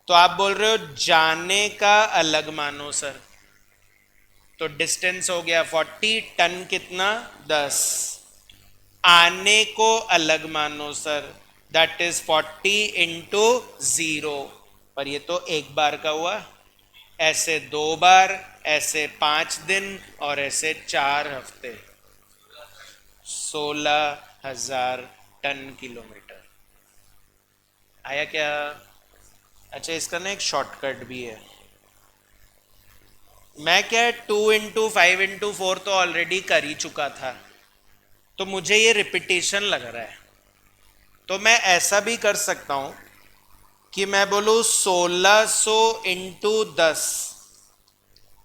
तो आप बोल रहे हो जाने का अलग मानो सर, तो डिस्टेंस हो गया 40, टन कितना 10। आने को अलग मानो सर, दैट इज 40 इंटू 0, पर ये तो एक बार का हुआ। ऐसे 2 बार, ऐसे 5 दिन और ऐसे 4 हफ्ते। 16,000 टन किलोमीटर आया क्या? अच्छा, इसका ना एक शॉर्टकट भी है। मैं क्या 2 इंटू 5 इंटू 4 तो ऑलरेडी कर ही चुका था, तो मुझे ये रिपीटेशन लग रहा है। तो मैं ऐसा भी कर सकता हूं कि मैं बोलूं 1600 इंटू 10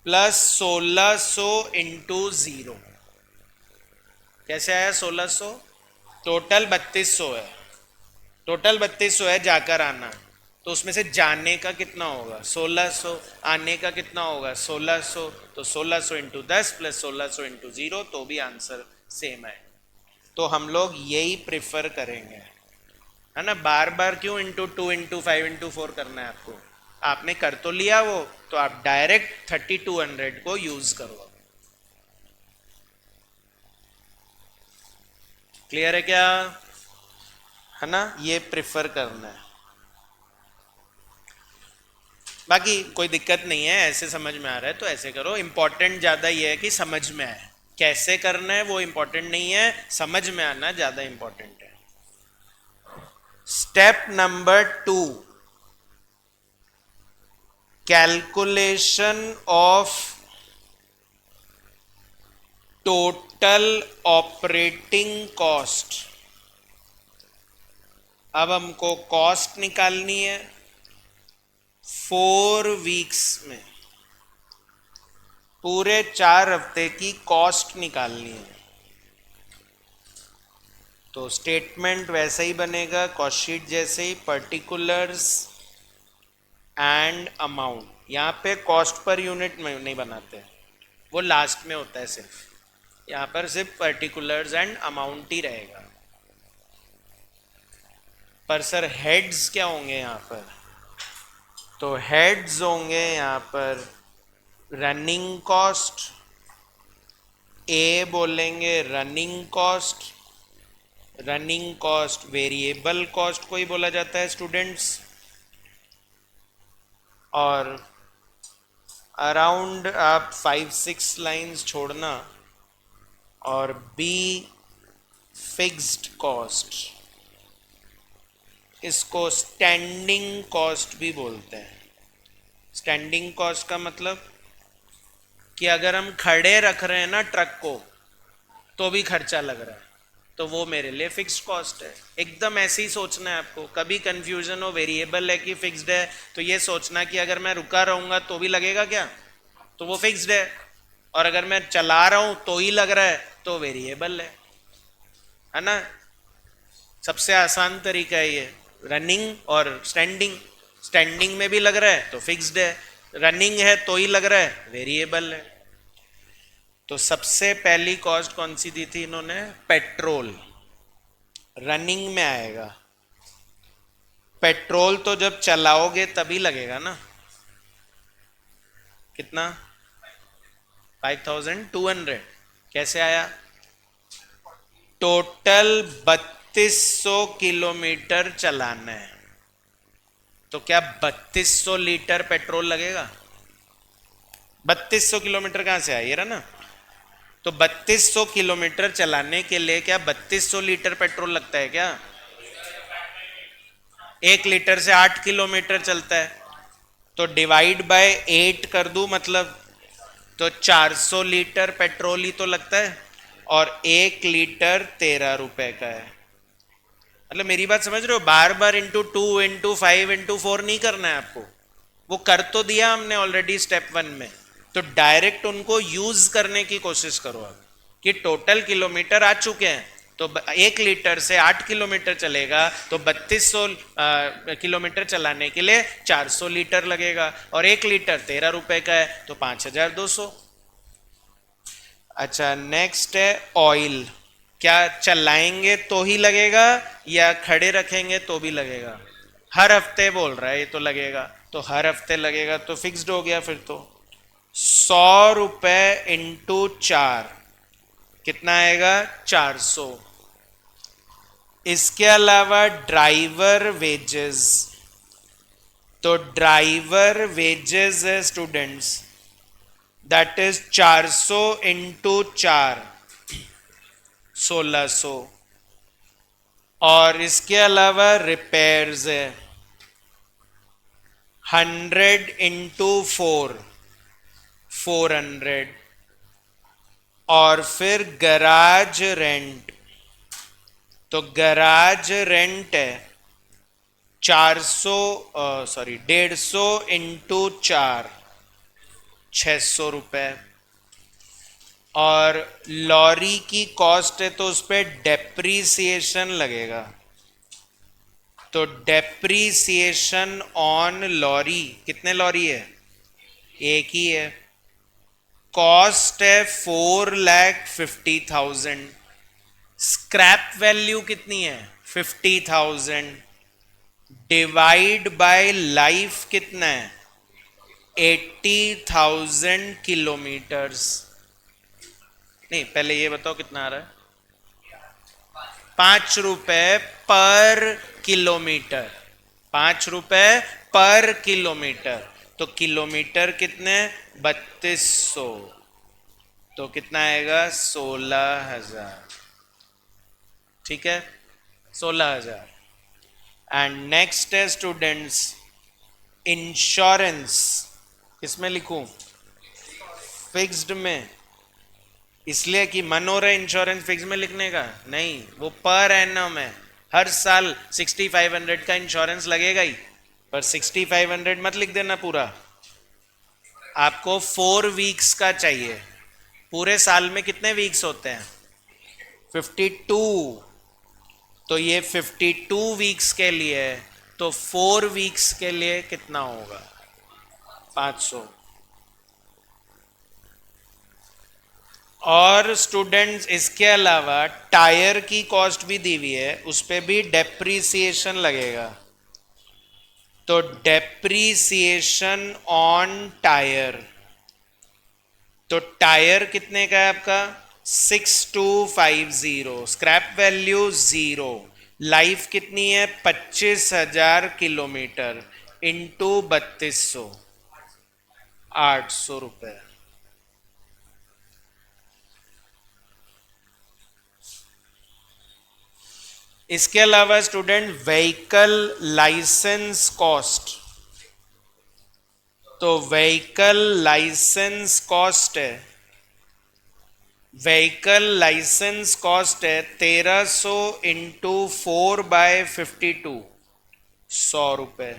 प्लस 1600 इंटू 0। कैसे आया 1600? टोटल 3200 है, टोटल 3200 है जाकर आना। तो उसमें से जाने का कितना होगा? 1600। आने का कितना होगा? 1600। तो 1600 इंटू 10 प्लस 1600 इंटू 0, तो भी आंसर सेम है। तो हम लोग यही प्रिफर करेंगे, है ना। बार बार क्यों इंटू 2 इंटू 5 इंटू 4 करना है आपको? आपने कर तो लिया वो, तो आप डायरेक्ट 3200 को यूज करो। क्लियर है क्या? है ना, ये प्रिफर करना है। बाकी कोई दिक्कत नहीं है, ऐसे समझ में आ रहा है तो ऐसे करो। इंपॉर्टेंट ज्यादा ये है कि समझ में आए, कैसे करना है वो इंपॉर्टेंट नहीं है, समझ में आना ज्यादा इंपॉर्टेंट है। Step number 2, calculation of total operating cost. अब हमको कॉस्ट निकालनी है 4 वीक्स में, पूरे 4 हफ्ते की कॉस्ट निकालनी है। तो स्टेटमेंट वैसा ही बनेगा, कॉस्ट शीट जैसे ही, पर्टिकुलर्स एंड अमाउंट। यहाँ पे कॉस्ट पर यूनिट में नहीं बनाते, वो लास्ट में होता है सिर्फ। यहाँ पर सिर्फ पर्टिकुलर्स एंड अमाउंट ही रहेगा। पर सर हेड्स क्या होंगे यहाँ पर? तो हेड्स होंगे यहाँ पर रनिंग कॉस्ट, ए बोलेंगे running cost. Running cost variable cost को ही बोला जाता है स्टूडेंट्स। और अराउंड आप 5-6 लाइंस छोड़ना, और बी फिक्स्ड कॉस्ट, इसको स्टैंडिंग कॉस्ट भी बोलते हैं। स्टैंडिंग कॉस्ट का मतलब कि अगर हम खड़े रख रहे हैं ना ट्रक को तो भी खर्चा लग रहा है, तो वो मेरे लिए फिक्स्ड कॉस्ट है। एकदम ऐसे ही सोचना है आपको। कभी कंफ्यूजन हो वेरिएबल है कि फिक्स्ड है, तो ये सोचना कि अगर मैं रुका रहूंगा तो भी लगेगा क्या, तो वो फिक्स्ड है, और अगर मैं चला रहा हूं तो ही लग रहा है तो वेरिएबल है ना। सबसे आसान तरीका है ये, रनिंग और स्टैंडिंग। स्टैंडिंग में भी लग रहा है तो फिक्स्ड है, रनिंग है तो ही लग रहा है वेरिएबल है। तो सबसे पहली कॉस्ट कौन सी दी थी इन्होंने? पेट्रोल। रनिंग में आएगा। पेट्रोल तो जब चलाओगे तभी लगेगा ना। कितना? 5200। कैसे आया? टोटल 3200 किलोमीटर चलाना है, तो क्या 3200 लीटर पेट्रोल लगेगा? 3200 किलोमीटर कहां से आया? ये रहा ना। तो 3200 किलोमीटर चलाने के लिए क्या 3200 लीटर पेट्रोल लगता है क्या? 1 लीटर से 8 किलोमीटर चलता है, तो डिवाइड बाय 8 कर दूं मतलब, तो 400 लीटर पेट्रोल ही तो लगता है, और 1 लीटर 13 रुपए का है। मतलब मेरी बात समझ रहे हो? बार बार *2 *5 *4 नहीं करना है आपको, वो कर तो दिया हमने ऑलरेडी स्टेप 1 में। तो डायरेक्ट उनको यूज करने की कोशिश करो आप, कि टोटल किलोमीटर आ चुके हैं, तो 1 लीटर से 8 किलोमीटर चलेगा, तो 3200 किलोमीटर चलाने के लिए 400 लीटर लगेगा, और 1 लीटर 13 रुपए का है, तो 5200। अच्छा, नेक्स्ट है ऑयल। क्या चलाएंगे तो ही लगेगा या खड़े रखेंगे तो भी लगेगा? हर हफ्ते बोल रहा है ये, तो लगेगा, तो हर हफ्ते लगेगा तो फिक्स्ड हो गया। फिर तो 100 रुपए इंटू 4 कितना आएगा? 400। इसके अलावा ड्राइवर वेजेस, तो ड्राइवर वेजेस है स्टूडेंट्स, दैट इज 400 इंटू 4 1600। और इसके अलावा रिपेयर्स है 100 इंटू 4 400। और फिर गराज रेंट, तो गराज रेंट है 150 इंटू 4 600 रुपए। और लॉरी की कॉस्ट है तो उस पर डेप्रीसिएशन लगेगा, तो डेप्रीसिएशन ऑन लॉरी, कितने लॉरी है? एक ही है। कॉस्ट है 4,50,000। स्क्रैप वैल्यू कितनी है? 50,000। डिवाइड बाय लाइफ कितना है? 80,000 किलोमीटर्स। नहीं, पहले ये बताओ कितना आ रहा है? 5 रुपए पर किलोमीटर। 5 रुपए पर किलोमीटर। तो किलोमीटर कितने? 3200। तो कितना आएगा? 16,000। ठीक है, 16,000। एंड नेक्स्ट है स्टूडेंट्स इंश्योरेंस। किसमें लिखूं? फिक्स्ड में। इसलिए कि मन हो रहा है इंश्योरेंस फिक्स में लिखने का? नहीं, वो पर एनम है। हर साल 6500 का इंश्योरेंस लगेगा ही, पर 6500 मत लिख देना पूरा। आपको 4 वीक्स का चाहिए। पूरे साल में कितने वीक्स होते हैं? 52। तो ये 52 वीक्स के लिए है, तो 4 वीक्स के लिए कितना होगा? 500। और स्टूडेंट्स इसके अलावा टायर की कॉस्ट भी दी हुई है, उस पर भी डेप्रीसिएशन लगेगा। तो डेप्रीसिएशन ऑन टायर, तो टायर कितने का है आपका? 6250। Scrap value 0। लाइफ कितनी है? 25,000 किलोमीटर इंटू 3200, 800 रुपये। इसके अलावा स्टूडेंट व्हीकल लाइसेंस कॉस्ट, तो व्हीकल लाइसेंस कॉस्ट है, व्हीकल लाइसेंस कॉस्ट है 1300 इंटू 4/52, 100 रुपये।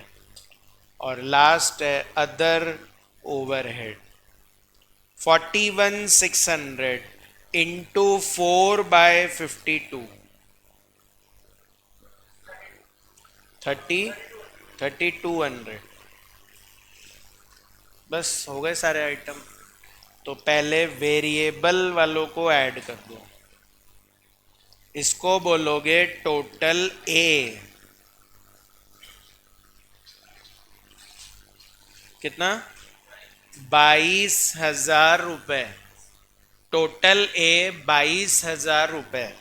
और लास्ट है अदर ओवरहेड, 41,600 इंटू 4/52, 3200। बस हो गए सारे आइटम। तो पहले वेरिएबल वालों को ऐड कर दो। इसको बोलोगे टोटल ए। कितना? 22,000 रुपये। टोटल ए 22,000 रुपये।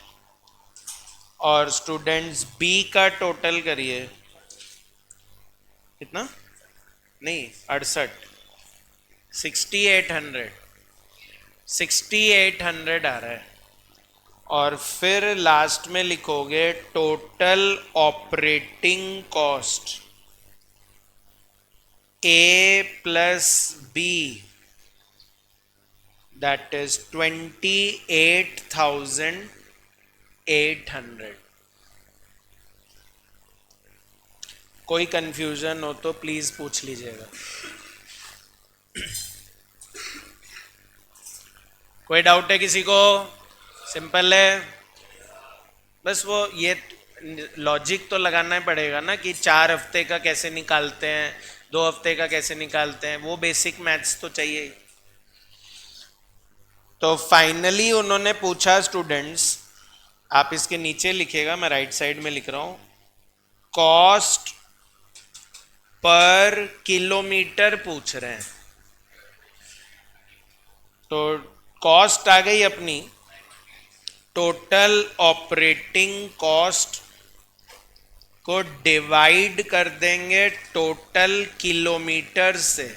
और स्टूडेंट्स बी का टोटल करिए। कितना? नहीं, 68, 6800, 6800 आ रहा है। और फिर लास्ट में लिखोगे total operating cost A plus B, that is 28,800। कोई कंफ्यूजन हो तो प्लीज पूछ लीजिएगा। कोई डाउट है किसी को? सिंपल है। बस वो ये लॉजिक तो लगाना ही पड़ेगा ना कि 4 हफ्ते का कैसे निकालते हैं, 2 हफ्ते का कैसे निकालते हैं, वो बेसिक मैथ्स तो चाहिए ही। तो फाइनली उन्होंने पूछा स्टूडेंट्स, आप इसके नीचे लिखेगा, मैं राइट साइड में लिख रहा हूं, कॉस्ट पर किलोमीटर पूछ रहे हैं। तो कॉस्ट आ गई अपनी, टोटल ऑपरेटिंग कॉस्ट को डिवाइड कर देंगे टोटल किलोमीटर से।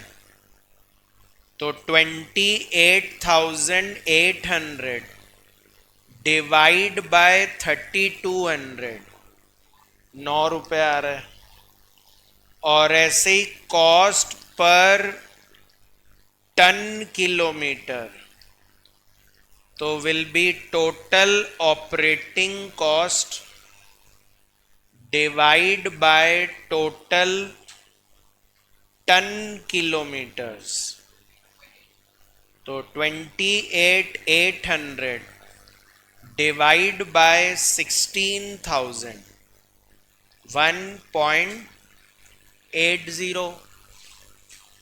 तो 28,800 डिवाइड बाय 3200, 9 रुपये आ रहा है। और ऐसे ही कॉस्ट पर टन किलोमीटर, तो will be total operating cost divide by total ton kilometres. तो 28,800 डिवाइड बाय 16,000, 1.80।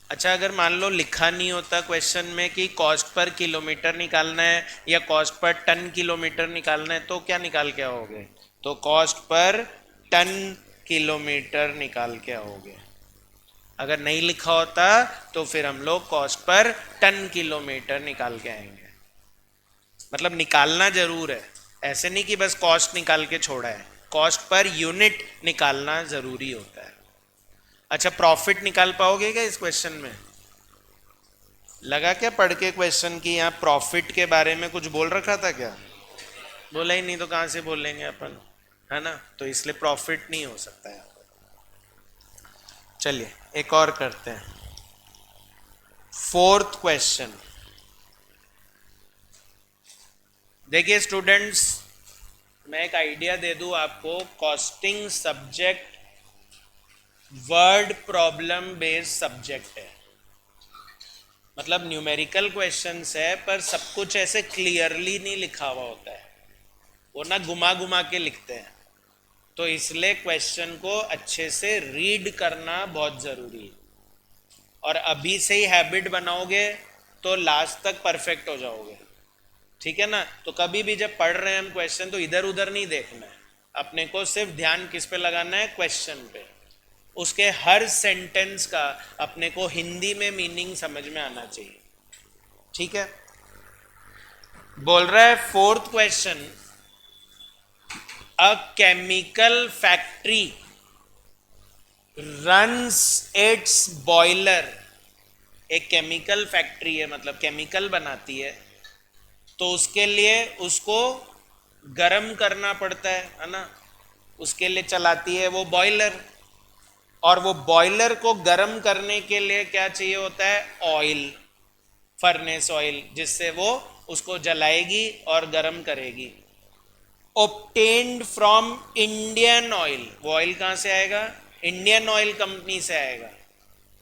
अच्छा, अगर मान लो लिखा नहीं होता क्वेश्चन में कि कॉस्ट पर किलोमीटर निकालना है या कॉस्ट पर टन किलोमीटर निकालना है, तो क्या निकाल के आओगे? तो कॉस्ट पर टन किलोमीटर निकाल के आओगे। अगर नहीं लिखा होता तो फिर हम लोग कॉस्ट पर टन किलोमीटर निकाल के आएंगे। मतलब निकालना जरूर है, ऐसे नहीं कि बस कॉस्ट निकाल के छोड़ा है, कॉस्ट पर यूनिट निकालना जरूरी होता है। अच्छा, प्रॉफिट निकाल पाओगे क्या इस क्वेश्चन में? लगा क्या पढ़ के क्वेश्चन की यहाँ प्रॉफिट के बारे में कुछ बोल रखा था क्या? बोला ही नहीं तो कहाँ से बोलेंगे अपन, है ना? तो इसलिए प्रॉफिट नहीं हो सकता है। चलिए एक और करते हैं, फोर्थ क्वेश्चन। देखिए स्टूडेंट्स, मैं एक आइडिया दे दूं आपको। Costing subject word problem based subject है, मतलब न्यूमेरिकल क्वेश्चंस है, पर सब कुछ ऐसे क्लियरली नहीं लिखा हुआ होता है, वो ना घुमा घुमा के लिखते हैं। तो इसलिए क्वेश्चन को अच्छे से रीड करना बहुत जरूरी है, और अभी से ही हैबिट बनाओगे तो लास्ट तक परफेक्ट हो जाओगे। ठीक है ना? तो कभी भी जब पढ़ रहे हैं हम क्वेश्चन, तो इधर उधर नहीं देखना है, अपने को सिर्फ ध्यान किस पे लगाना है? क्वेश्चन पे। उसके हर सेंटेंस का अपने को हिंदी में मीनिंग समझ में आना चाहिए। ठीक है? बोल रहा है fourth question, a chemical factory runs it's boiler. एक केमिकल फैक्ट्री है, मतलब केमिकल बनाती है, तो उसके लिए उसको गर्म करना पड़ता है ना? उसके लिए चलाती है वो बॉयलर, और वो बॉयलर को गर्म करने के लिए क्या चाहिए होता है? ऑयल, फर्नेस ऑयल, जिससे वो उसको जलाएगी और गर्म करेगी। ऑब्टेन्ड फ्रॉम इंडियन ऑयल, वो ऑयल कहां से आएगा? इंडियन ऑयल कंपनी से आएगा,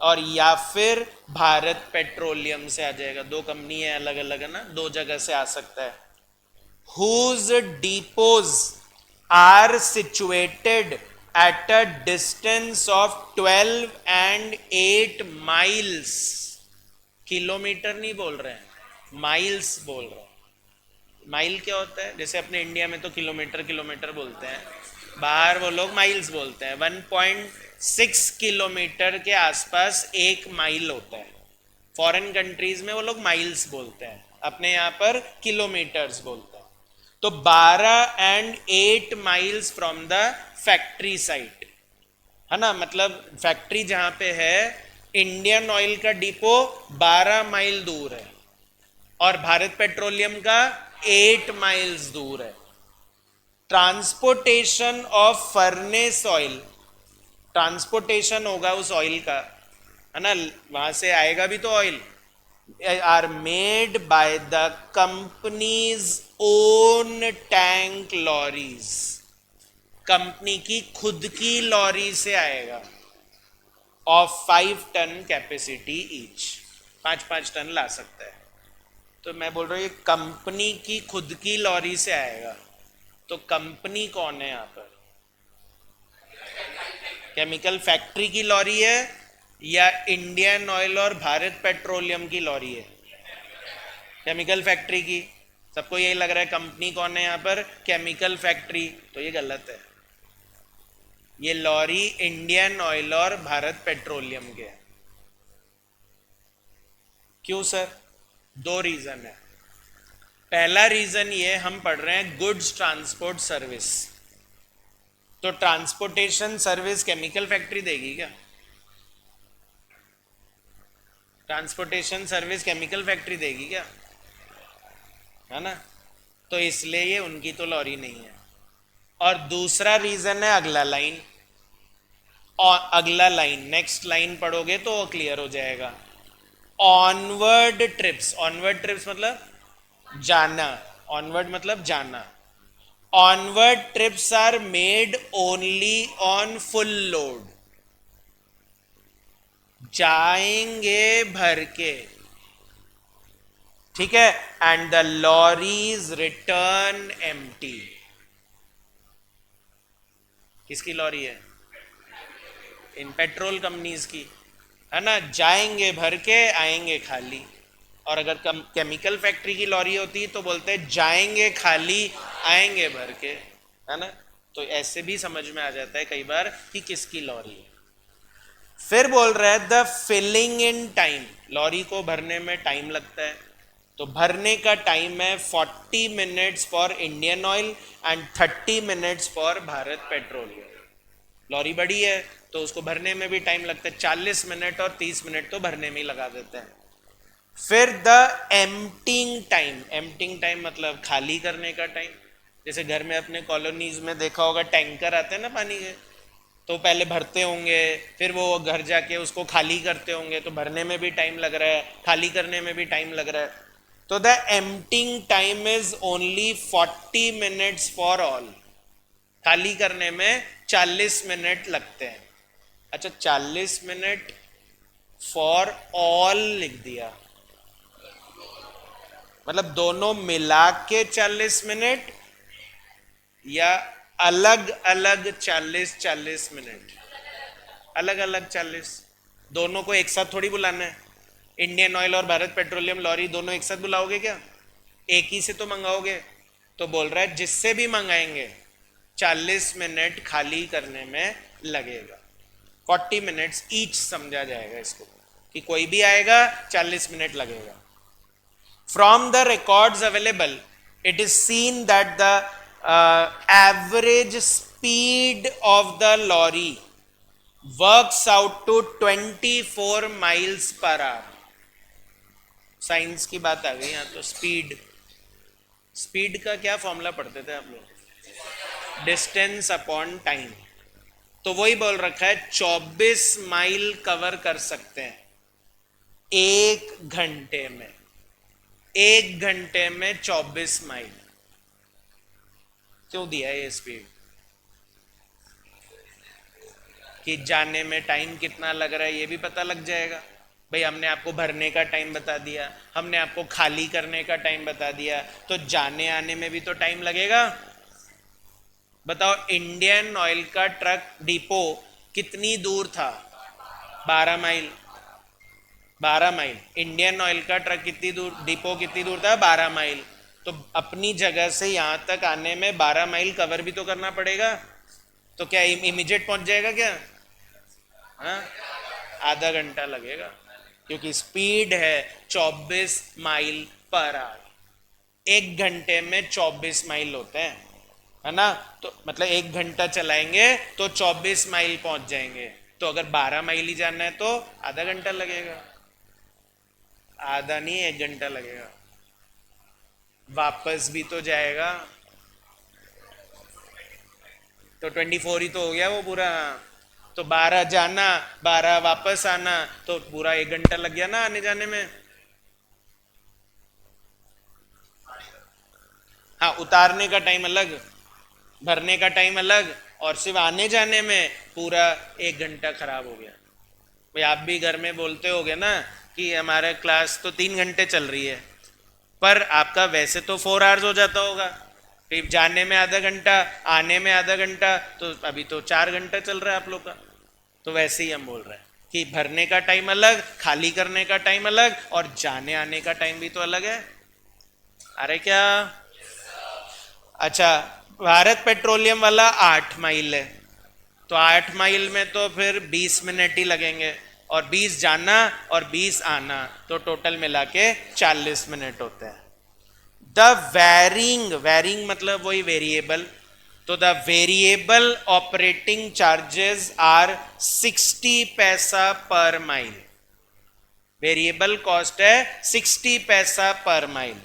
और या फिर भारत पेट्रोलियम से आ जाएगा। दो कंपनी है अलग अलग, है ना? दो जगह से आ सकता है। Whose depots are situated at a distance of 12 and 8 miles। Kilometre नहीं बोल रहे हैं, माइल्स बोल रहे हैं। माइल क्या होता है? जैसे अपने इंडिया में तो किलोमीटर किलोमीटर बोलते हैं, बाहर वो लोग माइल्स बोलते हैं। 1.6 किलोमीटर के आसपास एक माइल होता है। फॉरेन कंट्रीज में वो लोग माइल्स बोलते हैं, अपने यहाँ पर किलोमीटर्स बोलते हैं। तो 12 and 8 miles from the factory site, है ना? मतलब फैक्ट्री जहां पे है, इंडियन ऑयल का डिपो 12 माइल दूर है, और भारत पेट्रोलियम का 8 माइल्स दूर है। Transportation of furnace oil, transportation होगा उस ऑयल का, है ना? वहां से आएगा भी तो oil, are made by the companies own tank lorries. Company की खुद की लॉरी से आएगा, of 5 ton capacity each, 5-5 ton ला सकता है। तो मैं बोल रहा हूँ ये कंपनी की खुद की लॉरी से आएगा, तो कंपनी कौन है यहाँ पर? केमिकल फैक्ट्री की लॉरी है या इंडियन ऑयल और भारत पेट्रोलियम की लॉरी है? केमिकल फैक्ट्री की। सबको यही लग रहा है कंपनी कौन है यहाँ पर? Chemical factory. तो ये गलत है, ये लॉरी इंडियन ऑयल और भारत पेट्रोलियम के है। क्यों सर? 2 रीजन है। पहला रीजन ये, हम पढ़ रहे हैं गुड्स ट्रांसपोर्ट सर्विस, तो ट्रांसपोर्टेशन सर्विस केमिकल फैक्ट्री देगी क्या? ट्रांसपोर्टेशन सर्विस केमिकल फैक्ट्री देगी क्या? है ना? तो इसलिए ये उनकी तो लॉरी नहीं है। और दूसरा रीजन है अगला लाइन, और अगला लाइन नेक्स्ट लाइन पढ़ोगे तो वो क्लियर हो जाएगा। ऑनवर्ड ट्रिप्स, ऑनवर्ड ट्रिप्स मतलब जाना, ऑनवर्ड मतलब जाना। Onward trips are made only on full load, जाएंगे भर के, ठीक है? And the lorries return empty. किसकी लॉरी है? इन पेट्रोल कंपनीज की, है ना? जाएंगे भर के, आएंगे खाली। और अगर केमिकल फैक्ट्री की लॉरी होती तो बोलते जाएंगे खाली, आएंगे भर के, है ना? तो ऐसे भी समझ में आ जाता है कई बार कि किसकी लॉरी है। फिर बोल रहा है the filling in time, lorry को भरने में टाइम लगता है, तो भरने का टाइम है 40 minutes for Indian Oil and 30 minutes for Bharat Petroleum. Lorry बड़ी है तो उसको भरने में भी टाइम लगता है, 40 मिनट और 30 मिनट तो भरने में ही लगा देते हैं। फिर the emptying time, emptying time मतलब खाली करने का टाइम। जैसे घर में अपने कॉलोनीज में देखा होगा टैंकर आते हैं ना पानी के, तो पहले भरते होंगे, फिर वो घर जाके उसको खाली करते होंगे, तो भरने में भी टाइम लग रहा है, खाली करने में भी टाइम लग रहा है। तो the emptying time is only 40 minutes for all, खाली करने में 40 मिनट लगते हैं। अच्छा 40 मिनट फॉर ऑल लिख दिया, मतलब दोनों मिला के 40 मिनट या अलग अलग 40 मिनट, अलग अलग 40, दोनों को एक साथ थोड़ी बुलाना है। इंडियन ऑयल और भारत पेट्रोलियम लॉरी दोनों एक साथ बुलाओगे क्या? एक ही से तो मंगाओगे। तो बोल रहा है जिससे भी मंगाएंगे 40 मिनट खाली करने में लगेगा, 40 मिनट्स ईच समझा जाएगा इसको, कि कोई भी आएगा 40 मिनट लगेगा। From the records available it is seen that the average speed of the lorry works out to 24 miles per hour. Science की बात आ गई यहाँ तो। स्पीड, स्पीड का क्या फॉर्मूला पढ़ते थे आप लोग? Distance upon time. तो वही बोल रखा है 24 माइल कवर कर सकते हैं एक घंटे में, एक घंटे में 24 माइल। क्यों दिया ये स्पीड? कि जाने में टाइम कितना लग रहा है ये भी पता लग जाएगा। भाई हमने आपको भरने का टाइम बता दिया, हमने आपको खाली करने का टाइम बता दिया, तो जाने आने में भी तो टाइम लगेगा। बताओ इंडियन ऑयल का ट्रक डिपो कितनी दूर था? 12 माइल। 12 माइल। इंडियन ऑयल का ट्रक कितनी दूर, डिपो कितनी दूर था? 12 माइल। तो अपनी जगह से यहां तक आने में 12 माइल कवर भी तो करना पड़ेगा। तो क्या इमीडिएट पहुंच जाएगा क्या? हाँ, आधा घंटा लगेगा, क्योंकि स्पीड है 24 माइल पर आवर। एक घंटे में 24 माइल होते हैं, है ना? तो मतलब एक घंटा चलाएंगे तो 24 माइल पहुंच जाएंगे। तो अगर 12 माइल ही जाना है तो आधा घंटा लगेगा। आधा नहीं, 1 घंटा लगेगा। वापस भी तो जाएगा, तो 24 ही तो हो गया वो पूरा। तो 12 जाना, 12 वापस आना, तो पूरा 1 घंटा लग गया ना आने जाने में। हाँ, उतारने का टाइम अलग, भरने का टाइम अलग, और सिर्फ आने जाने में पूरा 1 घंटा खराब हो गया। भाई आप भी घर में बोलते होगे ना कि हमारे क्लास तो 3 घंटे चल रही है, पर आपका वैसे तो 4 आवर्स हो जाता होगा, फिर जाने में आधा घंटा, आने में आधा घंटा, तो अभी तो 4 घंटा चल रहा है आप लोग का। तो वैसे ही हम बोल रहे हैं कि भरने का टाइम अलग, खाली करने का टाइम अलग, और जाने आने का टाइम भी तो अलग है। अरे क्या? अच्छा, भारत पेट्रोलियम वाला 8 माइल है, तो 8 माइल में तो फिर 20 मिनट ही लगेंगे, और 20 जाना और 20 आना, तो टोटल मिला के 40 मिनट होते हैं। द वैरिंग, वैरिंग मतलब वही वेरिएबल, तो the variable operating charges are 60 paisa per mile. Variable cost है 60 पैसा पर माइल,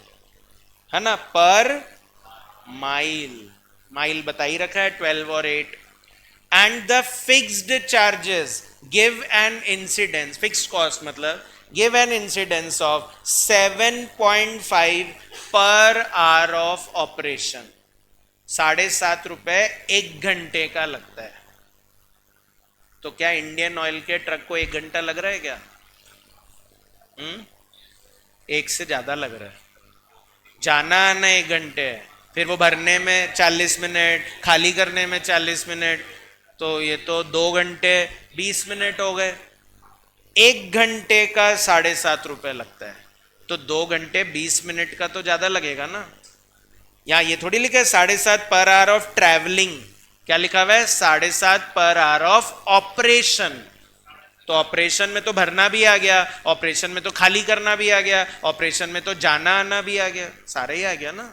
है ना? पर माइल, माइल बता ही रखा है 12 और 8। And the fixed charges give an incidence, fixed cost मतलब give an incidence of 7.5 per hour of operation. 7.5 रुपए 1 घंटे का लगता है। तो क्या इंडियन ऑयल के ट्रक को 1 घंटा लग रहा है क्या? एक से ज्यादा लग रहा है। जाना आना 1 घंटे है, फिर वो भरने में 40 मिनट, खाली करने में 40 मिनट, तो ये तो 2 घंटे 20 मिनट हो गए। 1 घंटे का 7.5 रुपए लगता है, तो 2 घंटे 20 मिनट का तो ज्यादा लगेगा ना। यहाँ ये थोड़ी लिखा है 7.5 पर आवर ऑफ ट्रैवलिंग, क्या लिखा हुआ है? 7.5 पर आवर ऑफ ऑपरेशन। तो ऑपरेशन में तो भरना भी आ गया, ऑपरेशन में तो खाली करना भी आ गया, ऑपरेशन में तो जाना आना भी आ गया, सारा ही आ गया ना।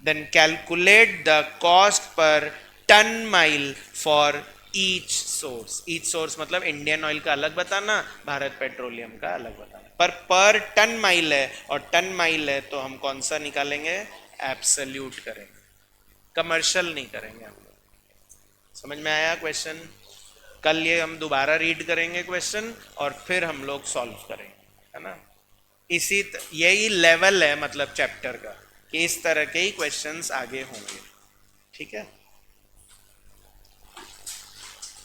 Then calculate the cost per ton mile for each source. Each source मतलब इंडियन ऑयल का अलग बताना, भारत पेट्रोलियम का अलग बताना। पर टन माइल है और टन माइल है तो हम कौन सा निकालेंगे? एब्सोल्यूट करेंगे, कमर्शियल नहीं करेंगे हम लोग। समझ में आया क्वेश्चन? कल ये हम दोबारा रीड करेंगे क्वेश्चन और फिर हम लोग सॉल्व करेंगे, है ना। यही लेवल है मतलब चैप्टर का कि इस तरह के ही क्वेश्चंस आगे होंगे, ठीक है।